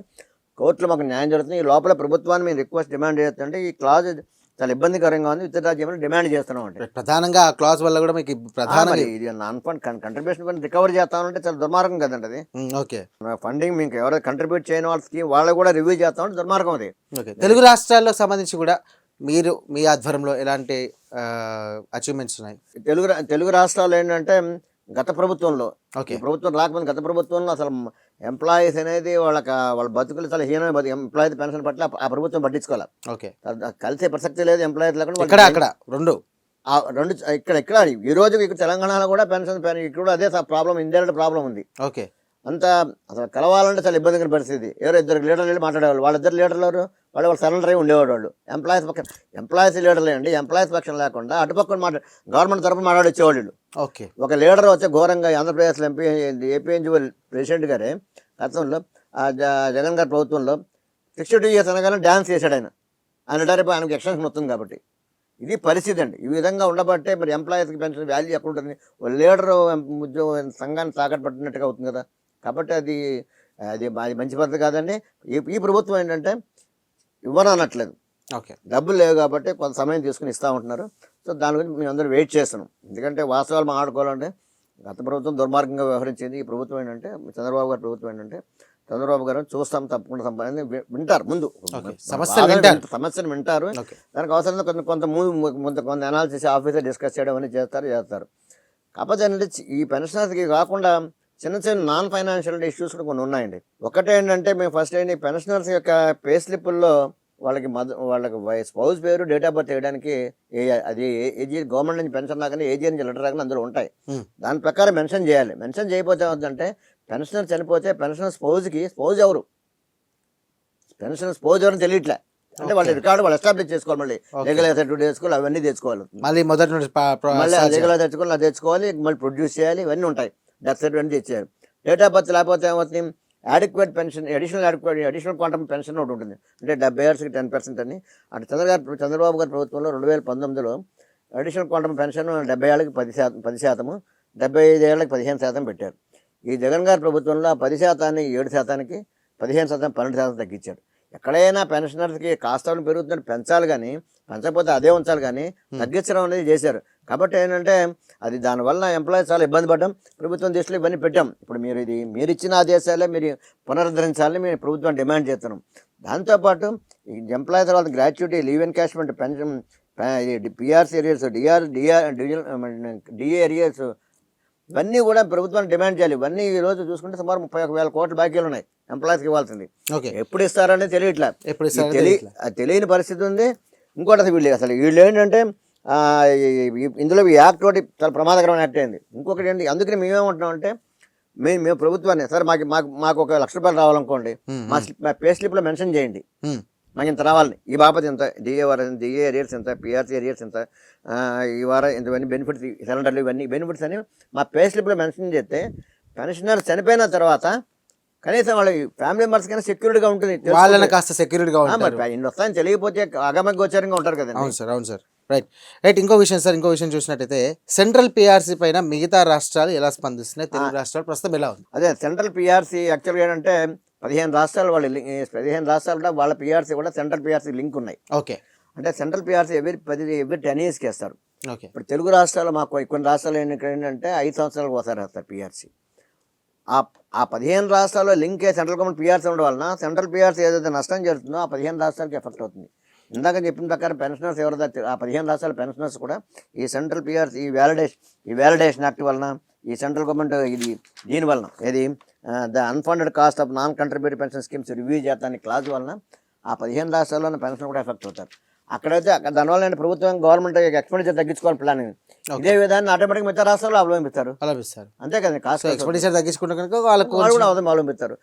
కోర్టులో మాకు న్యాయం జరుగుతుంది. ఈ లోపల ప్రభుత్వాన్ని మేము రిక్వెస్ట్ డిమాండ్ చేస్తుంటే ఈ క్లాజ్ చాలా ఇబ్బందికరంగా ఉంది, విత్డ్రా చేయమని డిమాండ్ చేస్తున్నాం అంటే. ప్రధానంగా ఆ క్లాజ్ వల్ల కూడా మీకు ప్రధానంగా ఇది non fund contribution fund recover చేస్తామంటే చాలా దుర్మార్గం కదండి అది. ఓకే, ఫండింగ్ మీకు ఎవరైతే కంట్రిబ్యూట్ చేయని వాళ్ళ స్కీమ్ వాళ్ళు కూడా రివ్యూ చేస్తామంటే దుర్మార్గం అది. ఓకే, తెలుగు రాష్ట్రాల్లో సంబంధించి కూడా మీరు మీ ఆధ్వర్యంలో ఎలాంటి అచీవ్మెంట్స్ ఉన్నాయి? తెలుగు రాష్ట్రాల్లో ఏంటంటే గత ప్రభుత్వంలో, ఓకే, ప్రభుత్వం రాకముందు గత ప్రభుత్వంలో అసలు ఎంప్లాయీస్ అనేది వాళ్ళ బతుకులు చాలా హీనమైన బతుకు. ఎంప్లాయీ పెన్షన్ పట్ల ఆ ప్రభుత్వం పట్టించుకోవాలి. ఓకే, కలిసే ప్రసక్తి లేదు ఎంప్లాయీస్ లేకుండా. అక్కడ రెండు ఇక్కడ ఈ రోజు ఇక్కడ తెలంగాణలో కూడా పెన్షన్ ఇక్కడ కూడా అదే ప్రాబ్లం, ఇండైరెక్ట్ ప్రాబ్లం ఉంది. ఓకే, అంతా అసలు కలవాలంటే చాలా ఇబ్బందికర పరిస్థితి. ఎవరో ఇద్దరు లీడర్లు వెళ్ళి మాట్లాడేవాళ్ళు, వాళ్ళిద్దరు లీడర్లు వాళ్ళు సరెండర్ అయి ఉండేవాడు. వాళ్ళు ఎంప్లాయీస్ లీడర్లే అండి, ఎంప్లాయీస్ పక్షం లేకుండా అటుపక్కన గవర్నమెంట్ తరఫున మాట్లాడొచ్చేవాళ్ళు. ఓకే, ఒక లీడర్ వచ్చే ఘోరంగా ఆంధ్రప్రదేశ్లో ఏపీఎన్జిఓ ప్రెసిడెంట్ గారే గతంలో జగన్ గారి ప్రభుత్వంలో 62 years అనగానే డ్యాన్స్ చేశాడు ఆయన డైరెక్ట్ ఆయనకు ఎక్స్టెన్షన్ వస్తుంది కాబట్టి. ఇది పరిస్థితి అండి. ఈ విధంగా ఉండబట్టే మరి ఎంప్లాయీస్కి పెన్షన్ వాల్యూ ఎక్కడ ఉంటుంది, లీడర్ ఉద్యోగం సంఘాన్ని తాకట్టు పట్టినట్టుగా అవుతుంది కదా. కాబట్టి అది మంచి పద్ధతి కాదండి. ఈ ప్రభుత్వం ఏంటంటే ఇవ్వనట్లేదు, ఓకే, డబ్బులు లేవు కాబట్టి కొంత సమయం తీసుకుని ఇస్తూ ఉంటున్నారు. సో దాని గురించి మేము అందరూ వెయిట్ చేస్తున్నాం. ఎందుకంటే వాస్తవాలు మాట్లాడుకోవాలంటే గత ప్రభుత్వం దుర్మార్గంగా వ్యవహరించింది. ఈ ప్రభుత్వం ఏంటంటే చంద్రబాబు గారి ప్రభుత్వం ఏంటంటే చంద్రబాబు గారు చూస్తాం తప్పకుండా సంపాదన వింటారు, ముందు సమస్యను వింటారు, దానికి అవసరం కొంత అనాలిసిస్ ఆఫీసర్ డిస్కస్ చేయడం అని చేస్తారు. కాకపోతే ఏంటంటే ఈ పెన్షనర్స్కి కాకుండా చిన్న నాన్ ఫైనాన్షియల్ ఇష్యూస్ కూడా కొన్ని ఉన్నాయండి. ఒకటేంటంటే మేము ఫస్ట్ ఏంటి పెన్షనర్స్ యొక్క పే స్లిప్పుల్లో వాళ్ళకి స్పౌస్ పేరు, డేట్ ఆఫ్ బర్త్ వేయడానికి అది ఏజీ గవర్నమెంట్ నుంచి పెన్షన్ రాగానే ఏజీ నుంచి లెటర్ రాగానే అందులో ఉంటాయి. దాని ప్రకారం మెన్షన్ చేయాలి. మెన్షన్ చేయకపోతే ఏమవుతుందంటే పెన్షనర్ చనిపోతే పెన్షనర్ స్పౌజ్ ఎవరు, పెన్షనర్ స్పౌజ్ ఎవరు తెలియట్లే. అంటే వాళ్ళ రికార్డు వాళ్ళు ఎస్టాబ్లిష్ చేసుకోవాలి, మళ్ళీ లీగల్ సర్టిఫికేట్ తెచ్చుకోవాలి, అవన్నీ తెచ్చుకోవాలి, మళ్ళీ లీగల్ తెచ్చుకోవాలి, మళ్ళీ ప్రొడ్యూస్ చేయాలి, ఇవన్నీ ఉంటాయి. డెత్ సర్టిఫికేట్ తెచ్చేయాలి. డేట్ ఆఫ్ బర్త్ లేకపోతే ఏమవుతుంది, adequate pension additional quantum pension ఒకటి ఉంటుంది. అంటే 70 yearsకి 10% అని. అటు చంద్రబాబు గారి ప్రభుత్వంలో 2019లో అడిషనల్ క్వాంటమ్ పెన్షన్ 70 ఏళ్ళకి 10%, 75 ఏళ్ళకి 15% పెట్టారు. ఈ జగన్ గారి ప్రభుత్వంలో 10%ని 7%కి, 15% 12% తగ్గించారు. ఎక్కడైనా పెన్షనర్స్కి కాస్త పెరుగుతున్నట్టు పెంచాలి కానీ, పెంచకపోతే అదే ఉంచాలి కానీ తగ్గించడం అనేది చేశారు. కాబట్టి ఏంటంటే అది దానివల్ల ఎంప్లాయీస్ చాలా ఇబ్బంది పడ్డాం. ప్రభుత్వం దృష్టిలో ఇవన్నీ పెట్టాం. ఇప్పుడు మీరు ఇచ్చిన ఆదేశాలే మీరు పునరుద్ధరించాలని మేము ప్రభుత్వం డిమాండ్ చేస్తున్నాం. దాంతోపాటు ఈ ఎంప్లాయీ తర్వాత gratuity, leave encashment, pension, PRC arrears, DA arrears, ఇవన్నీ కూడా ప్రభుత్వాన్ని డిమాండ్ చేయాలి. ఇవన్నీ ఈ రోజు చూసుకుంటే సుమారు 31,000 కోట్ల బాకీలు ఉన్నాయి ఎంప్లాయీస్కి ఇవ్వాల్సింది. ఎప్పుడు ఇస్తారని తెలియట్లే, తెలియని పరిస్థితి ఉంది. ఇంకోటి అసలు వీళ్ళు ఏంటంటే ఇందులో ఈ యాక్ట్ తోటి చాలా ప్రమాదకరమైన యాక్ట్ అయింది. ఇంకొకటి ఏంటి, అందుకని మేమేమంటున్నామంటే మేము ప్రభుత్వాన్ని సార్ మాకు 1 లక్ష రూపాయలు రావాలనుకోండి, మా పే స్లిప్లో మెన్షన్ చేయండి మాకు ఇంత రావాలని, ఈ బాపతి ఎంత, డిఏ ఏరియర్స్ ఎంత, పిఆర్సీ ఏరియర్స్ ఎంత, ఈ వారం ఇంతవన్నీ బెనిఫిట్స్, సిలిండర్లు, ఇవన్నీ బెనిఫిట్స్ అని మా పే స్లిప్లో మెన్షన్ చేస్తే పెన్షనర్ చనిపోయిన తర్వాత కనీసం వాళ్ళ ఫ్యామిలీ మెంబర్స్ కన్నా సెక్యూరిటీగా ఉంటుంది. వాళ్ళని కాస్త సెక్యూరిటీగా మరి ఉంటారు. ఇన్ని వస్తాయని తెలియకపోతే అగమ గోచరంగా ఉంటారు కదండి. అవును సార్ రైట్ రైట్. ఇంకో విషయం సార్, ఇంకో విషయం చూసినట్టయితే సెంట్రల్ పిఆర్సీ పైన మిగతా రాష్ట్రాలు ఎలా స్పందిస్తున్నాయి, తెలుగు రాష్ట్రాలు ప్రస్తుతం ఎలా ఉంది? అదే సెంట్రల్ పిఆర్సీ యాక్చువల్గా ఏంటంటే 15 రాష్ట్రాలు వాళ్ళ 15 రాష్ట్రాలు కూడా వాళ్ళ పిఆర్సీ కూడా సెంట్రల్ పిఆర్సీ లింక్ ఉన్నాయి. ఓకే అంటే సెంట్రల్ పిఆర్సీ ఎవ్రీ 10 yearsకి వేస్తారు. ఓకే ఇప్పుడు తెలుగు రాష్ట్రాలు మాకు కొన్ని రాష్ట్రాలు ఏంటంటే 5 సంవత్సరాలకు ఒకసారి వేస్తారు పిఆర్సీ. ఆ 15 రాష్ట్రాల్లో లింకే సెంట్రల్ గవర్నమెంట్ పిఆర్సీ ఉండడం వలన సెంట్రల్ పిఆర్సీ ఏదైతే నష్టం జరుగుతుందో ఆ 15 రాష్ట్రాలకి ఎఫెక్ట్ అవుతుంది. ఇందాక చెప్పిన ప్రకారం పెన్షనర్స్ ఎవరైతే ఆ 15 రాష్ట్రాల పెన్షనర్స్ కూడా ఈ సెంట్రల్ పిఆర్సీ ఈ వ్యాలిడేషన్ యాక్ట్ వలన, ఈ సెంట్రల్ గవర్నమెంట్ దీని వలన the unfunded cost of non contributory pension schemes review చేస్తానికి క్లాజ్ వలన ఆ 15 రాష్ట్రాల్లోని పెన్షన్ కూడా ఎఫెక్ట్ అవుతారు. అక్కడైతే దానివల్ల ఏంటి ప్రభుత్వం గవర్నమెంట్ ఎక్స్పెండిచర్ తగ్గించుకోవాలి ప్లానింగ్. ఇదే విధాన్ని ఆటోమేటిక్ మిగతా రాష్ట్రాలు అవలంబిస్తారు. అంతే కదండి. కాస్ట్ ఎక్స్పెండిచర్ తగ్గించుకుంటే కనుక వాళ్ళు కూడా అవలంబిస్తారు.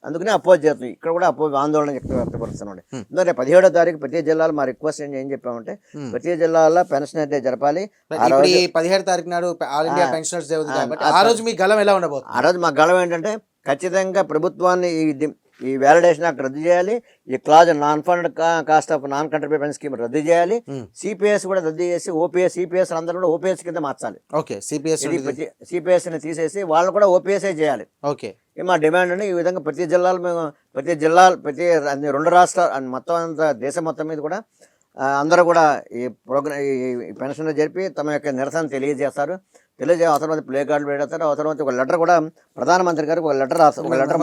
అందుకనే అపోజ్ చేస్తుంది. ఇక్కడ కూడా ఆందోళన వ్యక్తపరుస్తున్నాం. ఎందుకంటే 17వ తారీఖు ప్రతి జిల్లాలో మా రిక్వెస్ట్ ఏం చెప్పామంటే ప్రతి జిల్లాలో పెన్షన్ అయితే జరపాలి. 17వ తారీఖు నాడు ఆల్ ఇండియా పెన్షనర్స్ డే ఉంది కాబట్టి ఆ రోజు మీ గలం ఎలా ఉండబోతుంది? ఆ రోజు మా గలం ఏంటంటే ఖచ్చితంగా ప్రభుత్వాన్ని ఈ వ్యాలిడేషన్ యాక్ట్ రద్దు చేయాలి. ఈ clause non funded cost of non contributory pension scheme రద్దు చేయాలి. సిపిఎస్ కూడా రద్దు చేసి ఓపీఎస్ సిపిఎస్ అందరూ కూడా ఓపీఎస్ కింద మార్చాలి. ఓకే సిపిఎస్ ని తీసేసి వాళ్ళు కూడా ఓపీఎస్ఏ చేయాలి. ఓకే మా డిమాండ్ అండి. ఈ విధంగా ప్రతి 2 రాష్ట్రాలు మొత్తం అంతా దేశం మొత్తం మీద కూడా అందరూ కూడా ఈ పెన్షన్ జరిపి తమ యొక్క నిరసన తెలియజేస్తారు. అవసరమైతే ప్లే కార్డులు పెడతారు. అవసరమైతే ఒక లెటర్ కూడా ప్రధానమంత్రి గారికి ఒక లెటర్ రాస్తారు. ఒక లెటర్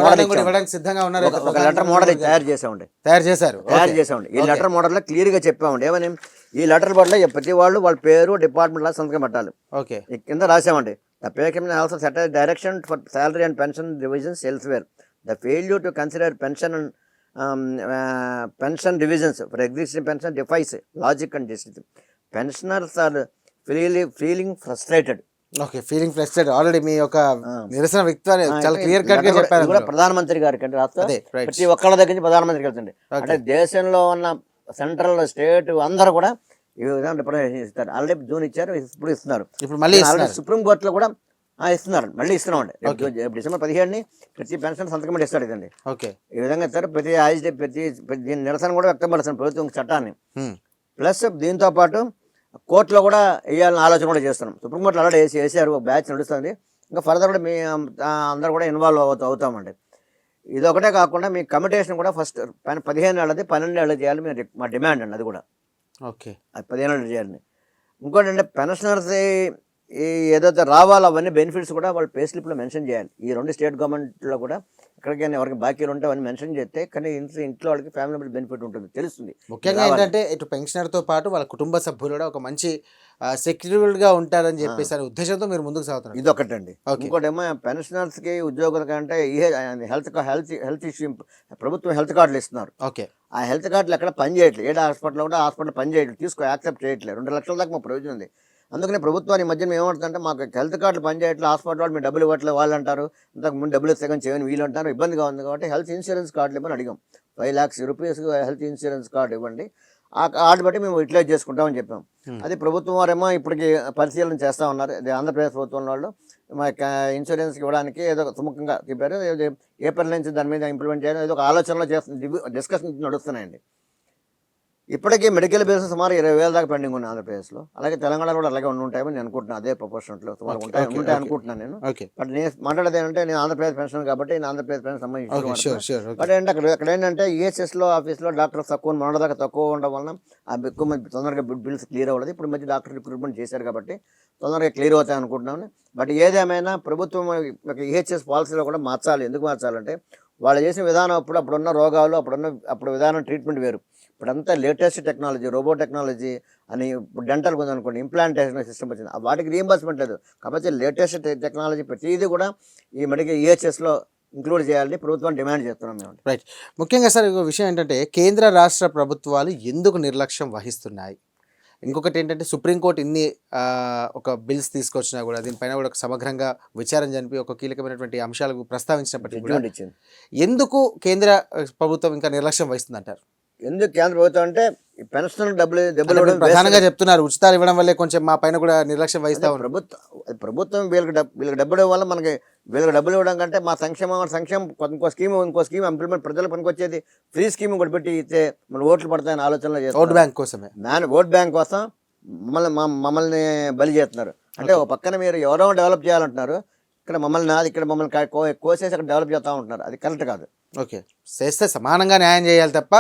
మోడల్ తయారు చేసామండి. ఈ లెటర్ మోడల్ లో క్లియర్ గా చెప్పామండి. ఏమని ఈ లెటర్ పట్ల ప్రతి వాళ్ళు వాళ్ళ పేరు డిపార్ట్మెంట్ లా సంతకం పెట్టాలి. ఓకే కింద రాసామండి. The pay commission also set direction for salary and pension revisions elsewhere. The failure to consider pension divisions for existing pension defies logic and justice. Pensioners are feeling frustrated. Okay feeling frustrated. Already మీ యొక్క నిరసన వ్యక్తి చాలా clear cut గా చెప్పారు. కూడా ప్రధానమంత్రి గారికి అంటే రాష్ట్ర ప్రతి ఒక్కళ్ళ దగ్గర నుంచి ప్రధానమంత్రికి వెళ్తుంది. అంటే దేశంలో ఉన్న సెంట్రల్ స్టేట్ అందరూ కూడా ఈ విధంగా రిప్రజెంటేషన్ ఇస్తారు. ఆల్రెడీ జూన్ ఇచ్చారు, ఇప్పుడు ఇస్తున్నారు. ఇప్పుడు మళ్ళీ సుప్రీం కోర్టులో కూడా ఇస్తున్నారు. మళ్ళీ ఇస్తున్నామండి. డిసెంబర్ 17 ప్రతి పెన్షన్ సంతకం మీద ఇస్తాడు ఇదండి. ఓకే ఈ విధంగా ఇస్తారు. ప్రతి నిరసన కూడా వ్యక్తపరుస్తున్నారు ప్రభుత్వం చట్టాన్ని. ప్లస్ దీంతో పాటు కోర్టులో కూడా వేయాలని ఆలోచన కూడా చేస్తున్నాం. సుప్రీంకోర్టులో ఆల్రెడీ వేసారు, ఒక బ్యాచ్ నడుస్తుంది. ఇంకా ఫర్దర్ కూడా మీ అందరూ కూడా ఇన్వాల్వ్ అవుతామండి. ఇది ఒకటే కాకుండా మీ కమిటేషన్ కూడా ఫస్ట్ 15 ఏళ్ళది 12 ఏళ్ళు చేయాలి మా డిమాండ్ అండి. అది కూడా ఓకే 15 ఏళ్ళు చేయాలని. ఇంకోటి అంటే పెన్షనర్స్ ఈ ఏదైతే రావాలో అవన్నీ బెనిఫిట్స్ కూడా వాళ్ళు పే స్లిప్లో మెన్షన్ చేయాలి. ఈ 2 స్టేట్ గవర్నమెంట్లో కూడా ఎక్కడికైనా ఎవరికి బాకీలు ఉంటే అవన్నీ మెన్షన్ చేస్తే కానీ ఇంట్లో వాళ్ళకి ఫ్యామిలీ బెనిఫిట్ ఉంటుంది, తెలుస్తుంది. ముఖ్యంగా ఏంటంటే ఇటు పెన్షనర్తో పాటు వాళ్ళ కుటుంబ సభ్యులు కూడా ఒక మంచి సెక్యూర్డ్గా ఉంటారని చెప్పేసి అనే ఉద్దేశంతో మీరు ముందుకు సాగుతున్నారు. ఇది ఒకటండి. ఇంకోటి ఏమో పెన్షనర్స్కి ఉద్యోగుల కంటే హెల్త్ ఇష్యూ ప్రభుత్వం హెల్త్ కార్డులు ఇస్తున్నారు. ఓకే ఆ హెల్త్ కార్డులు ఎక్కడ పని చేయట్లేదు. ఏడా హాస్పిటల్లో కూడా హాస్పిటల్ పని చేయట్లేదు, యాక్సెప్ట్ చేయట్లేదు. 2 లక్షల దాకా మా ప్రయోజనం ఉంది. అందుకని ప్రభుత్వాన్ని మధ్య మేము ఏమంటుందంటే మాకు హెల్త్ కార్డులు పనిచేయట్లేదు, హాస్పిటల్ వాళ్ళు మీరు డబ్బులు ఇవ్వట్లేదు వాళ్ళు అంటారు, ఇంతకు ముందు డబ్బులు ఇస్తే చేయని వీళ్ళు అంటారు, ఇబ్బందిగా ఉంది. కాబట్టి హెల్త్ ఇన్సూరెన్స్ కార్డులు ఇవ్వని అడిగాం. 5 lakhs rupees health insurance card ఇవ్వండి, ఆ కార్డు బట్టి మేము యూటిలైజ్ చేసుకుంటామని చెప్పాం. అది ప్రభుత్వం వారేమో ఇప్పటికి పరిశీలన చేస్తూ ఉన్నారు. అది ఆంధ్రప్రదేశ్ ప్రభుత్వం వాళ్ళు మా ఇన్సూరెన్స్కి ఇవ్వడానికి ఏదో సుముఖంగా చెప్పారు. ఏప్రిల్ నుంచి దాని మీద ఇంప్లిమెంట్ చేయాలి ఏదో ఒక ఆలోచనలో డిస్కషన్ నడుస్తున్నాయండి. ఇప్పటికీ మెడికల్ బిల్స్ సుమారు 20,000 దాకా పెండింగ్ ఉన్నాయి ఆంధ్రప్రదేశ్లో. అలాగే తెలంగాణలో కూడా అలాగే ఉంటాయని నేను అనుకుంటున్నాను. అదే ప్రపోర్షన్లో సుమారు ఉంటాయి అనుకుంటున్నాను నేను. బట్ నేను మాట్లాడేది ఏంటంటే నేను ఆంధ్రప్రదేశ్ పెన్షన్ కాబట్టి నేను ఆంధ్రప్రదేశ్ పెన్షన్ సంబంధించి బట్ ఏంటంటే అక్కడ ఏంటంటే ఈహెచ్ఎస్లో ఆఫీస్లో డాక్టర్స్ తక్కువ మొన్నదాకా తక్కువ ఉండడం వలన ఎక్కువ మంది తొందరగా బిల్స్ క్లియర్ అవ్వలేదు. ఇప్పుడు మధ్య డాక్టర్ రిక్రూట్మెంట్ చేశారు కాబట్టి తొందరగా క్లియర్ అవుతాయి అనుకుంటున్నాను. బట్ ఏదేమైనా ప్రభుత్వం ఈహెచ్ఎస్ పాలసీలో కూడా మార్చాలి. ఎందుకు మార్చాలంటే వాళ్ళు చేసిన విధానం అప్పుడున్న రోగాలు అప్పుడు విధానం ట్రీట్మెంట్ వేరు. ఇప్పుడంతా లేటెస్ట్ టెక్నాలజీ, రోబో టెక్నాలజీ అని డెంటల్ ఉందనుకోండి, ఇంప్లాంటేషన్ సిస్టమ్ వచ్చింది. వాటికి రీఎంబర్స్మెంట్ లేదు. కాబట్టి లేటెస్ట్ టెక్నాలజీ ప్రతిదీ కూడా ఈ మెడికల్ ఈహెచ్ఎస్లో ఇంక్లూడ్ చేయాలని ప్రభుత్వం డిమాండ్ చేస్తున్నాం మేము. రైట్. ముఖ్యంగా సార్ ఇంకో విషయం ఏంటంటే కేంద్ర రాష్ట్ర ప్రభుత్వాలు ఎందుకు నిర్లక్ష్యం వహిస్తున్నాయి? ఇంకొకటి ఏంటంటే సుప్రీంకోర్టు ఇన్ని ఒక బిల్స్ తీసుకొచ్చినా కూడా దీనిపైన కూడా ఒక సమగ్రంగా విచారణ జరిపి ఒక కీలకమైనటువంటి అంశాలకు ప్రస్తావించినప్పటికీ కూడా ఎందుకు కేంద్ర ప్రభుత్వం ఇంకా నిర్లక్ష్యం వహిస్తుంది అంటారు? ఎందుకు కేంద్ర ప్రభుత్వం అంటే పెన్షన్ డబ్బులు అంటే మీరు ప్రధానంగా చెప్తున్నారు ఉచితాలు ఇవ్వడం వల్లే కొంచెం మా పైన కూడా నిర్లక్ష్యం వహిస్తా ఉన్నారు. ప్రభుత్వం వీళ్ళకి డబ్బులు ఇవ్వడం వల్ల మనకి వీళ్ళకి డబ్బులు ఇవ్వడం కంటే మా సంక్షేమం ఇంకో స్కీమ్ ఇంప్లిమెంట్ ప్రజలు పనికొచ్చేది ఫ్రీ స్కీమ్ కూడా పెట్టి ఇస్తే మన ఓట్లు పడతాయని ఆలోచనలో చేస్తారు. ఓట్ బ్యాంక్ కోసమే, ఓట్ బ్యాంక్ కోసం మమ్మల్ని బలి చేస్తున్నారు. అంటే ఒక పక్కన మీరు ఎవరో డెవలప్ చేయాలంటున్నారు, ఇక్కడ మమ్మల్ని కోసేసి అక్కడ డెవలప్ చేస్తూ ఉంటున్నారు. అది కరెక్ట్ కాదు. ఓకే, చేస్తే సమానంగా న్యాయం చేయాలి తప్ప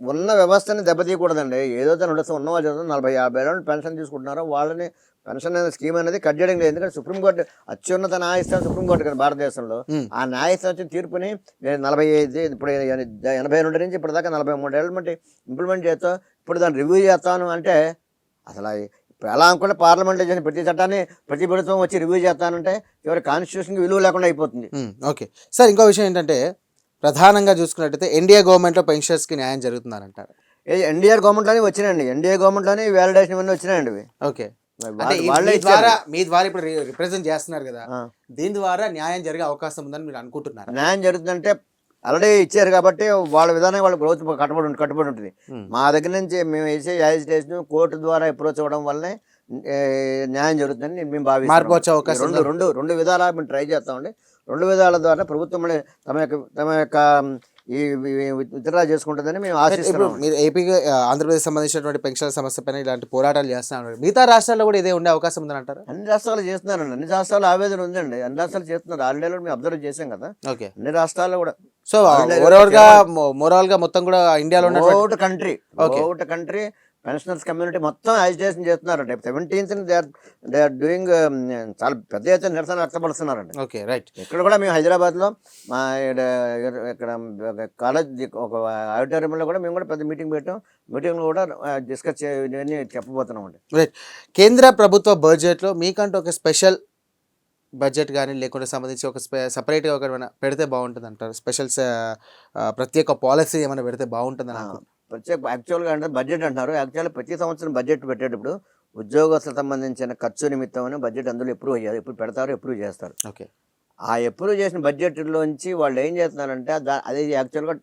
ఉన్న వ్యవస్థని దెబ్బతీయకూడదండి. ఏదో నడుస్తూ ఉన్న వాళ్ళు 40-50 ఏళ్ళ పెన్షన్ తీసుకుంటున్నారో వాళ్ళని పెన్షన్ అనే స్కీమ్ అనేది కట్ చేయడం లేదు. ఎందుకంటే సుప్రీంకోర్టు అత్యున్నత న్యాయస్థానం సుప్రీంకోర్టు కదా భారతదేశంలో. ఆ న్యాయస్థానం వచ్చిన తీర్పుని 45 ఇప్పుడు 82 నుంచి ఇప్పటిదాకా 43 ఏళ్ళ మట్టి ఇంప్లిమెంట్ చేస్తా ఇప్పుడు దాన్ని రివ్యూ చేస్తాను అంటే అసలు ఇప్పుడు ఎలా అనుకుంటే పార్లమెంట్లో చేసిన ప్రతి చట్టాన్ని ప్రతి ప్రభుత్వం వచ్చి రివ్యూ చేస్తానంటే ఎవరి కాన్స్టిట్యూషన్కి విలువ లేకుండా అయిపోతుంది. ఓకే సార్, ఇంకో విషయం ఏంటంటే ప్రధానంగా చూసుకున్నట్టయితే ఎన్డీఏ గవర్నమెంట్లో పెన్షనర్స్కి న్యాయం జరుగుతుందంటారు. ఎన్డీఆర్ గవర్నమెంట్లోనే వచ్చినాయండి, ఎన్డీఏ గవర్నమెంట్లోనే వ్యాలిడేషన్ ఇవన్నీ వచ్చినాయండి ఇవి. ఓకే, మీ ద్వారా ఇప్పుడు రిప్రజెంట్ చేస్తున్నారు కదా, దీని ద్వారా న్యాయం జరిగే అవకాశం ఉందని మీరు అనుకుంటున్నారు? న్యాయం జరుగుతుందంటే ఆల్రెడీ ఇచ్చారు కాబట్టి వాళ్ళ విధానం వాళ్ళ గ్రోత్ కట్టుబడి ఉంటుంది. మా దగ్గర నుంచి మేము వేసే యాజిటేషన్ కోర్టు ద్వారా అప్రోచ్ అవ్వడం వల్లనే న్యాయం జరుగుతుందని మేము భావిస్తాం. రెండు విధాలా మేము ట్రై చేస్తామండి. రెండు విధాల ద్వారా ప్రభుత్వం తమ యొక్క ఈ విత్డ్రా చేసుకుంటుందని మేము ఆశిస్తున్నాం. మీరు ఏపీకి ఆంధ్రప్రదేశ్ సంబంధించినటువంటి పెన్షన్ సమస్య పైన ఇలాంటి పోరాటాలు చేస్తున్నారు. మిగతా రాష్ట్రాల్లో కూడా ఇదే ఉండే అవకాశం ఉందని అంటారు? అన్ని రాష్ట్రాలు చేస్తున్నారండి, అన్ని రాష్ట్రాలు ఆవేదన ఉందండి, అన్ని రాష్ట్రాలు చేస్తున్నారు. ఆల్రెడీ మేము అబ్జర్వ్ చేసాం కదా. ఓకే, అన్ని రాష్ట్రాల్లో కూడా. సో ఓవరాల్ గా మొత్తం కూడా ఇండియాలో అవుట్ కంట్రీ పెన్షనర్స్ కమ్యూనిటీ మొత్తం యాజిటేషన్ చేస్తున్నారండి. 17th దే ఆర్ డూయింగ్ చాలా పెద్ద ఎత్తున నిరసన వ్యక్తపరుస్తున్నారండి. Okay, right. ఇక్కడ కూడా మేము హైదరాబాద్లో మా ఇక్కడ కాలేజ్ ఒక ఆడిటోరియంలో కూడా మేము కూడా పెద్ద మీటింగ్ పెట్టాం. మీటింగ్లో కూడా డిస్కస్ ఇవన్నీ చెప్పబోతున్నాం అండి. రైట్. కేంద్ర ప్రభుత్వ బడ్జెట్లో మీకంటూ ఒక స్పెషల్ బడ్జెట్ కానీ లేకుంటే సంబంధించి ఒక సపరేట్గా ఒక ఏమైనా పెడితే బాగుంటుంది అంటారు? స్పెషల్ ప్రత్యేక పాలసీ ఏమైనా పెడితే బాగుంటుంది అనుకుంటున్నాను. యాక్చువల్గా అంటే బడ్జెట్ అంటారు. యాక్చువల్గా ప్రతి సంవత్సరం బడ్జెట్ పెట్టేటప్పుడు ఉద్యోగస్తులకు సంబంధించిన ఖర్చు నిమిత్తం అని బడ్జెట్ అందులో ఎప్రూవ్ అయ్యారు, ఎప్పుడు పెడతారు, ఎప్రూవ్ చేస్తారు. ఓకే, ఆ ఎప్రూవ్ చేసిన బడ్జెట్లోంచి వాళ్ళు ఏం చేస్తున్నారంటే అది యాక్చువల్గా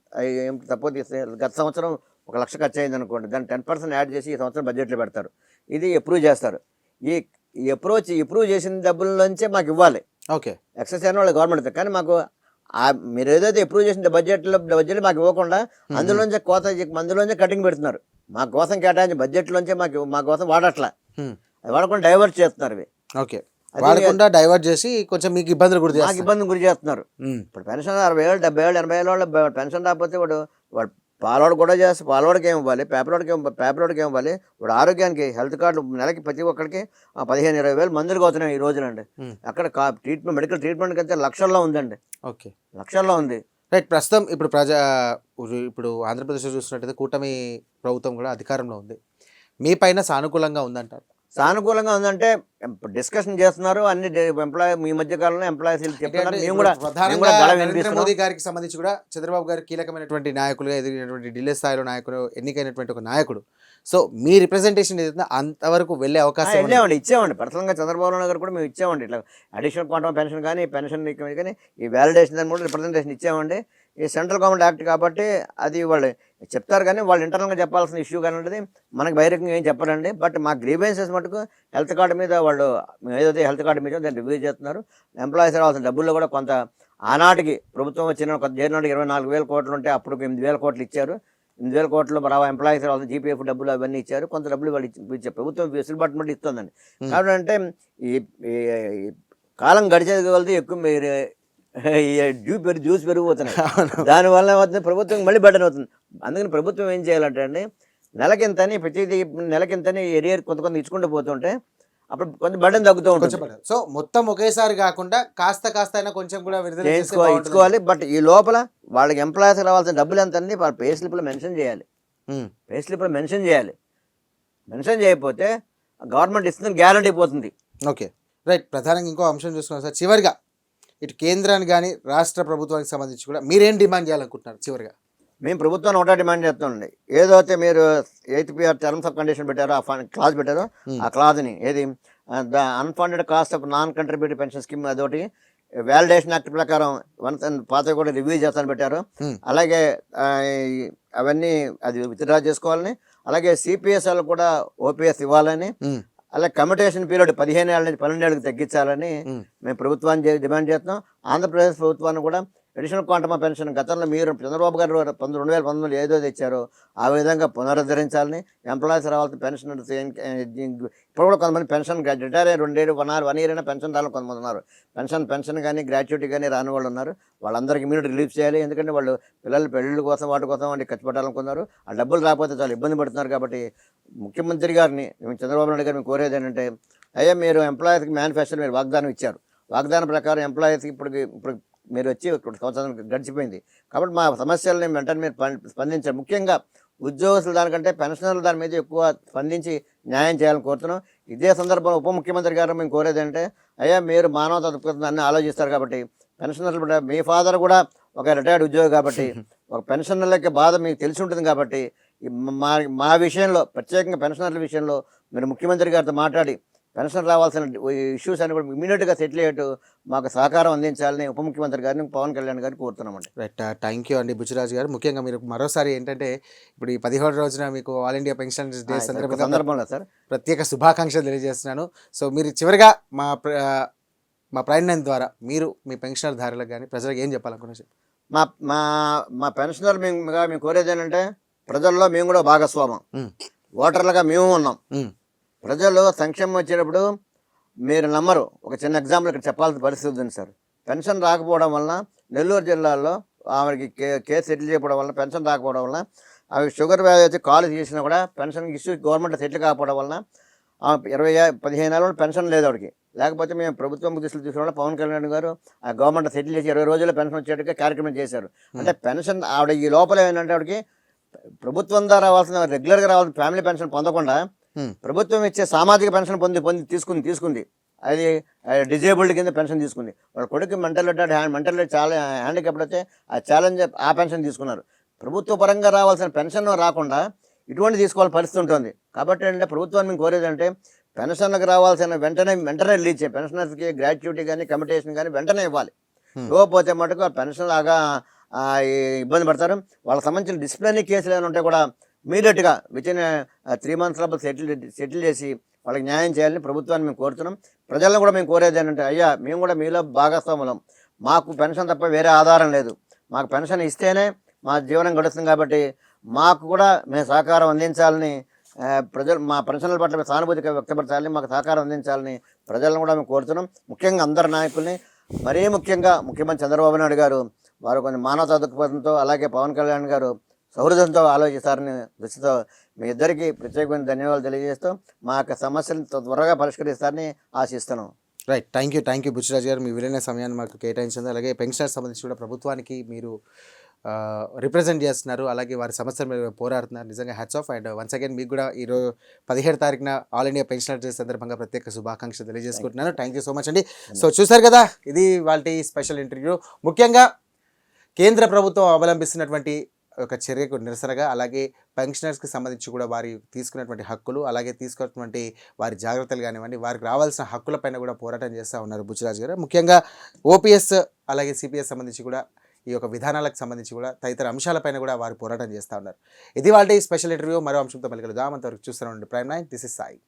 సపోజ్ గత సంవత్సరం 1,00,000 ఖర్చు అయింది అనుకోండి, దాన్ని 10% యాడ్ చేసి ఈ సంవత్సరం బడ్జెట్లో పెడతారు. ఇది ఎప్రూవ్ చేస్తారు. ఈ ఎప్రూవ్ చేసిన డబ్బుల్లోంచే మాకు ఇవ్వాలి. ఓకే, ఎక్సెస్ అయిన వాళ్ళు గవర్నమెంట్. కానీ మాకు మీరు ఏదైతే అప్రూవ్ చేసిన బడ్జెట్లో మాకు ఇవ్వకుండా అందులోంచే కటింగ్ పెడుతున్నారు. మా కోసం కేటాయించి బడ్జెట్లోంచే మా కోసం వాడట్లా, అది వాడకుండా డైవర్ట్ చేస్తున్నారు ఇవి. ఓకే, వాడకుండా డైవర్ట్ చేసి కొంచెం మీకు ఇబ్బందులు గురి చేస్తున్నారు. ఇప్పుడు పెన్షన్ 60 ఏళ్ళు 70 ఏళ్ళు 80 ఏళ్ళ వాళ్ళు పెన్షన్ రాకపోతే వాడు పాలవాడు కూడా చేస్తే పాలవాడికి ఏమి ఇవ్వాలి, పేపర్వాడికి ఏమి ఇవ్వాలి, వాడు ఆరోగ్యానికి హెల్త్ కార్డు నెలకి ప్రతి ఒక్కరికి 15-20 వేలు మందులకు అవుతున్నాయి ఈ రోజునండి. అక్కడ ట్రీట్మెంట్ మెడికల్ ట్రీట్మెంట్కి అయితే లక్షల్లో ఉందండి. ఓకే, లక్షల్లో ఉంది. రైట్. ప్రస్తుతం ఇప్పుడు ఆంధ్రప్రదేశ్లో చూసినట్టయితే కూటమి ప్రభుత్వం కూడా అధికారంలో ఉంది. మీ పైన సానుకూలంగా ఉందంటారు? సానుకూలంగా ఉందంటే డిస్కషన్ చేస్తున్నారు అన్ని ఈ మధ్య కాలంలో ఎంప్లాయీస్ చెప్తున్నారు. నరేంద్ర మోదీ గారికి సంబంధించి కూడా చంద్రబాబు గారు కీలకమైనటువంటి నాయకులుగా ఎదిగినటువంటి ఢిల్లీ స్థాయిలో నాయకులు, ఎన్నికైనటువంటి ఒక నాయకుడు. సో మీ రిప్రజెంటేషన్ ఏదైతే అంతవరకు వెళ్ళే అవకాశం ఇచ్చామండి. పర్సనల్గా చంద్రబాబు నాయుడు గారు కూడా మేము ఇచ్చామండి. ఇట్లా అడిషనల్ క్వాంటమ్ పెన్షన్ కానీ కానీ ఈ వ్యాలిడేషన్ అని కూడా రిప్రజెంటేషన్ ఇచ్చామండి. ఈ సెంట్రల్ గవర్నమెంట్ యాక్ట్ కాబట్టి అది వాళ్ళు చెప్తారు కానీ వాళ్ళు ఇంటర్నల్గా చెప్పాల్సిన ఇష్యూ కానీ ఉంటుంది, మనకు బహిరంగంగా ఏం చెప్పరండి. బట్ మా గ్రీవెన్సెస్ మటుకు హెల్త్ కార్డు మీద వాళ్ళు ఏదైతే హెల్త్ కార్డు మీద దాన్ని రివ్యూ చేస్తున్నారు. ఎంప్లాయీస్ రావాల్సిన డబ్బుల్లో కూడా కొంత ఆనాటికి ప్రభుత్వం వచ్చిన కొంత జేనాటికి 24,000 కోట్లు ఉంటే అప్పుడు 8,000 కోట్లు ఇచ్చారు. 8,000 కోట్లు ఎంప్లాయీస్ రావాల్సిన జీపీఎఫ్ డబ్బులు అవన్నీ ఇచ్చారు. కొంత డబ్బులు వాళ్ళు ఇచ్చారు. ప్రభుత్వం వెసులుబాటు బట్టి ఇస్తుందండి. కాబట్టి అంటే ఈ కాలం గడిచేది వల్ల ఎక్కువ జ్యూస్ పెరిగిపోతున్నాయి. దానివల్ల ఏమవుతుంది, ప్రభుత్వం మళ్ళీ బటన్ అవుతుంది. అందుకని ప్రభుత్వం ఏం చేయాలంటే అండి, నెలకింతని ప్రతిదీ నెలకింతని ఏరియర్ కొంత ఇచ్చుకుంటూ పోతుంటే అప్పుడు కొంచెం బటన్ తగ్గుతూ ఉంటుంది. సో మొత్తం ఒకేసారి కాకుండా కాస్త అయినా కొంచెం కూడా ఇచ్చుకోవాలి. బట్ ఈ లోపల వాళ్ళకి ఎంప్లాయీస్ రావాల్సిన డబ్బులు ఎంత అని వాళ్ళ పే స్లిప్లో మెన్షన్ చేయాలి. మెన్షన్ చేయకపోతే గవర్నమెంట్ ఇస్తుందని గ్యారంటీ పోతుంది. Okay, right. ప్రధానంగా ఇంకో అంశం చూసుకున్నాం సార్, చివరిగా ఇటు కేంద్రానికి కానీ రాష్ట్ర ప్రభుత్వానికి సంబంధించి కూడా మీరేం డిమాండ్ చేయాలనుకుంటున్నారు? చివరిగా మేము ప్రభుత్వాన్ని ఒకటే డిమాండ్ చేస్తామండి. ఏదైతే మీరు 8th PR terms of condition పెట్టారో, ఆ క్లాజ్ పెట్టారో, ఆ క్లాజ్ని ఏది unfunded cost of non contributory pension scheme అదొకటి, వ్యాలిడేషన్ యాక్ట్ ప్రకారం పాత కూడా రివ్యూ చేస్తాను పెట్టారు. అలాగే అవన్నీ అది విత్డ్రా చేసుకోవాలని, అలాగే సిపిఎస్ వాళ్ళు కూడా ఓపీఎస్ ఇవ్వాలని, ఉమ్, అలాగే కమ్యూటేషన్ పీరియడ్ 15 ఏళ్ళ నుంచి 12 ఏళ్ళకి తగ్గించాలని ఉమ్, మేము ప్రభుత్వాన్ని డిమాండ్ చేస్తున్నాం. ఆంధ్రప్రదేశ్ ప్రభుత్వాన్ని కూడా అడిషనల్ క్వాంటమ్ ఆఫ్ పెన్షన్ గతంలో మీరు చంద్రబాబు గారు 2019 ఏదో తెచ్చారో ఆ విధంగా పునరుద్ధరించాలని, ఎంప్లాయీస్ రావాల్సిన పెన్షన్ ఇప్పుడు కూడా కొంతమంది పెన్షన్ రిటైర్ అయ్యి 2 ఏళ్ళు 1 ఇయర్ అయినా పెన్షన్ రావాలి కొంతమంది ఉన్నారు. పెన్షన్ కానీ గ్రాట్యుటీ కానీ రాని వాళ్ళు ఉన్నారు. వాళ్ళందరికీ ఇమీడియట్ రిలీఫ్ చేయాలి. ఎందుకంటే వాళ్ళు పిల్లల పెళ్ళిళ్ళ కోసం వాటి కోసం వాళ్ళు ఖర్చు పెట్టాలనుకున్నారు. ఆ డబ్బులు రాకపోతే చాలా ఇబ్బంది పడుతున్నారు. కాబట్టి ముఖ్యమంత్రి గారిని మేము చంద్రబాబు నాయుడు గారిని కోరేది ఏంటంటే, అయ్యా మీరు ఎంప్లాయీస్కి మేనిఫెస్టోలో మీరు వాగ్దానం ఇచ్చారు. వాగ్దానం ప్రకారం ఎంప్లాయీస్కి ఇప్పుడు మీరు వచ్చి 2 సంవత్సరాలు గడిచిపోయింది. కాబట్టి మా సమస్యలని వెంటనే మీరు స్పందించారు. ముఖ్యంగా ఉద్యోగస్తులు దానికంటే పెన్షనర్లు దాని మీద ఎక్కువ స్పందించి న్యాయం చేయాలని కోరుతున్నాం. ఇదే సందర్భంలో ఉప ముఖ్యమంత్రి గారు మేము కోరేది అంటే, అయ్యా మీరు మానవతా దృక్పథాన్ని ఆలోచిస్తారు కాబట్టి పెన్షనర్లు కూడా, మీ ఫాదర్ కూడా ఒక రిటైర్డ్ ఉద్యోగి కాబట్టి ఒక పెన్షనర్లకి బాధ మీకు తెలిసి ఉంటుంది కాబట్టి మా మా విషయంలో ప్రత్యేకంగా పెన్షనర్ల విషయంలో మీరు ముఖ్యమంత్రి గారితో మాట్లాడి పెన్షన్ రావాల్సిన ఇష్యూస్ అని కూడా ఇమీడియట్గా సెటిల్ అయ్యేట్టు మాకు సహకారం అందించాలని ఉప ముఖ్యమంత్రి గారిని పవన్ కళ్యాణ్ గారిని కోరుతున్నామండి. రైట్. థ్యాంక్ యూ అండి బుచ్చిరాజు గారు. ముఖ్యంగా మీరు మరోసారి ఏంటంటే ఇప్పుడు ఈ 17 రోజున మీకు ఆల్ ఇండియా పెన్షన్ డే సందర్భంలో సార్ ప్రత్యేక శుభాకాంక్షలు తెలియజేస్తున్నాను. సో మీరు చివరిగా మా ప్రైమ్ లైన్ ద్వారా మీరు మీ పెన్షనర్ దారులకు కానీ ప్రజలకు ఏం చెప్పాలనుకున్నారు? మా మా మా పెన్షనర్ మేము కోరేది ఏంటంటే, ప్రజల్లో మేము కూడా భాగస్వామం, ఓటర్లుగా మేము ఉన్నాం. ప్రజలు సంక్షేమం వచ్చేటప్పుడు మీరు నమ్మరు. ఒక చిన్న ఎగ్జాంపుల్ ఇక్కడ చెప్పాల్సిన పరిస్థితి ఉంది సార్. పెన్షన్ రాకపోవడం వలన నెల్లూరు జిల్లాలో ఆమెకి కేసు సెటిల్ చేయకపోవడం వలన, పెన్షన్ రాకపోవడం వలన, అవి షుగర్ వ్యాధి వచ్చి కాలు చేసినా కూడా పెన్షన్ ఇష్యూ గవర్నమెంట్ సెటిల్ కాకపోవడం వలన 15 ఏళ్ళ పెన్షన్ లేదు ఆవిడకి. లేకపోతే మేము ప్రభుత్వం దృష్టిలో తీసుకున్న పవన్ కళ్యాణ్ గారు ఆ గవర్నమెంట్ సెటిల్ చేసి 20 రోజుల్లో పెన్షన్ వచ్చేట్టుగా కార్యక్రమం చేశారు. అంటే పెన్షన్ ఆవిడ ఈ లోపల ఏంటంటే ఆవిడకి ప్రభుత్వం ద్వారా రావాల్సిన రెగ్యులర్గా రావాల్సిన ఫ్యామిలీ పెన్షన్ పొందకుండా ప్రభుత్వం ఇచ్చే సామాజిక పెన్షన్ తీసుకుంది. అది డిజేబుల్డ్ కింద పెన్షన్ తీసుకుంది. వాళ్ళ కొడుకు మెంటల్ చాలా హ్యాండిక్యాప్డ్ అయితే ఆ ఛాలెంజ్ ఆ పెన్షన్ తీసుకున్నారు. ప్రభుత్వ పరంగా రావాల్సిన పెన్షన్ రాకుండా ఇటువంటి తీసుకోవాల్సిన పరిస్థితి ఉంటుంది. కాబట్టి అంటే ప్రభుత్వాన్ని మేము కోరేది అంటే, పెన్షన్లకు రావాల్సిన వెంటనే రిలీజ్ చేయాలి. పెన్షనర్స్కి గ్రాట్యుటీ కానీ కమిటేషన్ కానీ వెంటనే ఇవ్వాలి. ఇవ్వకపోతే మటుకు ఆ పెన్షన్ లాగా ఇబ్బంది పడతారు. వాళ్ళకి సంబంధించిన డిసిప్లినరీ కేసులు ఏమైనా ఉంటే కూడా ఇమీడియట్గా వితిన్ 3 months లోపల సెటిల్ చేసి వాళ్ళకి న్యాయం చేయాలని ప్రభుత్వాన్ని మేము కోరుతున్నాం. ప్రజలను కూడా మేము కోరేది ఏంటంటే, అయ్యా మేము కూడా మీలో భాగస్వాములం, మాకు పెన్షన్ తప్ప వేరే ఆధారం లేదు, మాకు పెన్షన్ ఇస్తేనే మా జీవనం గడుస్తుంది కాబట్టి మాకు కూడా మేము సహకారం అందించాలని, ప్రజలు మా పెన్షన్ల పట్ల సానుభూతి వ్యక్తపరచాలని, మాకు సహకారం అందించాలని ప్రజలను కూడా మేము కోరుతున్నాం. ముఖ్యంగా అందరి నాయకుల్ని, మరీ ముఖ్యంగా ముఖ్యమంత్రి చంద్రబాబు నాయుడు గారు వారు కొంచెం మానవతా దృక్పథంతో, అలాగే పవన్ కళ్యాణ్ గారు సౌహృదంతో ఆలోచిస్తారని దృష్టితో మీ ఇద్దరికీ ప్రత్యేకమైన ధన్యవాదాలు తెలియజేస్తూ మా యొక్క సమస్యలను త్వరగా పరిష్కరిస్తారని ఆశిస్తున్నాం. రైట్. థ్యాంక్ యూ బుచ్చిరాజు గారు. మీ విలువైన సమయాన్ని మాకు కేటాయించింది. అలాగే పెన్షనర్ సంబంధించి కూడా ప్రభుత్వానికి మీరు రిప్రజెంట్ చేస్తున్నారు, అలాగే వారి సమస్యల మీద పోరాడుతున్నారు. నిజంగా hats off. And once again మీకు కూడా ఈరోజు 17 తారీఖున ఆల్ ఇండియా పెన్షనర్ డే సందర్భంగా ప్రత్యేక శుభాకాంక్షలు తెలియజేసుకుంటున్నాను. థ్యాంక్ యూ సో మచ్ అండి. సో చూసారు కదా, ఇది వాళ్ళ స్పెషల్ ఇంటర్వ్యూ. ముఖ్యంగా కేంద్ర ప్రభుత్వం అవలంబిస్తున్నటువంటి ఒక చర్యకు నిరసనగా, అలాగే పెన్షనర్స్కి సంబంధించి కూడా వారి తీసుకున్నటువంటి హక్కులు, అలాగే తీసుకున్నటువంటి వారి జాగ్రత్తలు కానివ్వండి, వారికి రావాల్సిన హక్కులపైన కూడా పోరాటం చేస్తూ ఉన్నారు బుచ్చిరాజు గారు. ముఖ్యంగా ఓపీఎస్ అలాగే సిపిఎస్ సంబంధించి కూడా ఈ యొక్క విధానాలకు సంబంధించి కూడా తదితర అంశాలపైన కూడా వారు పోరాటం చేస్తూ ఉన్నారు. ఇది వాళ్ళ స్పెషల్ ఇంటర్వ్యూ. మరో అంశంతో మళ్ళీ కలుద్దాం. అంతవరకు చూస్తూనే ఉండండి ప్రైమ్ 9. This is Sai.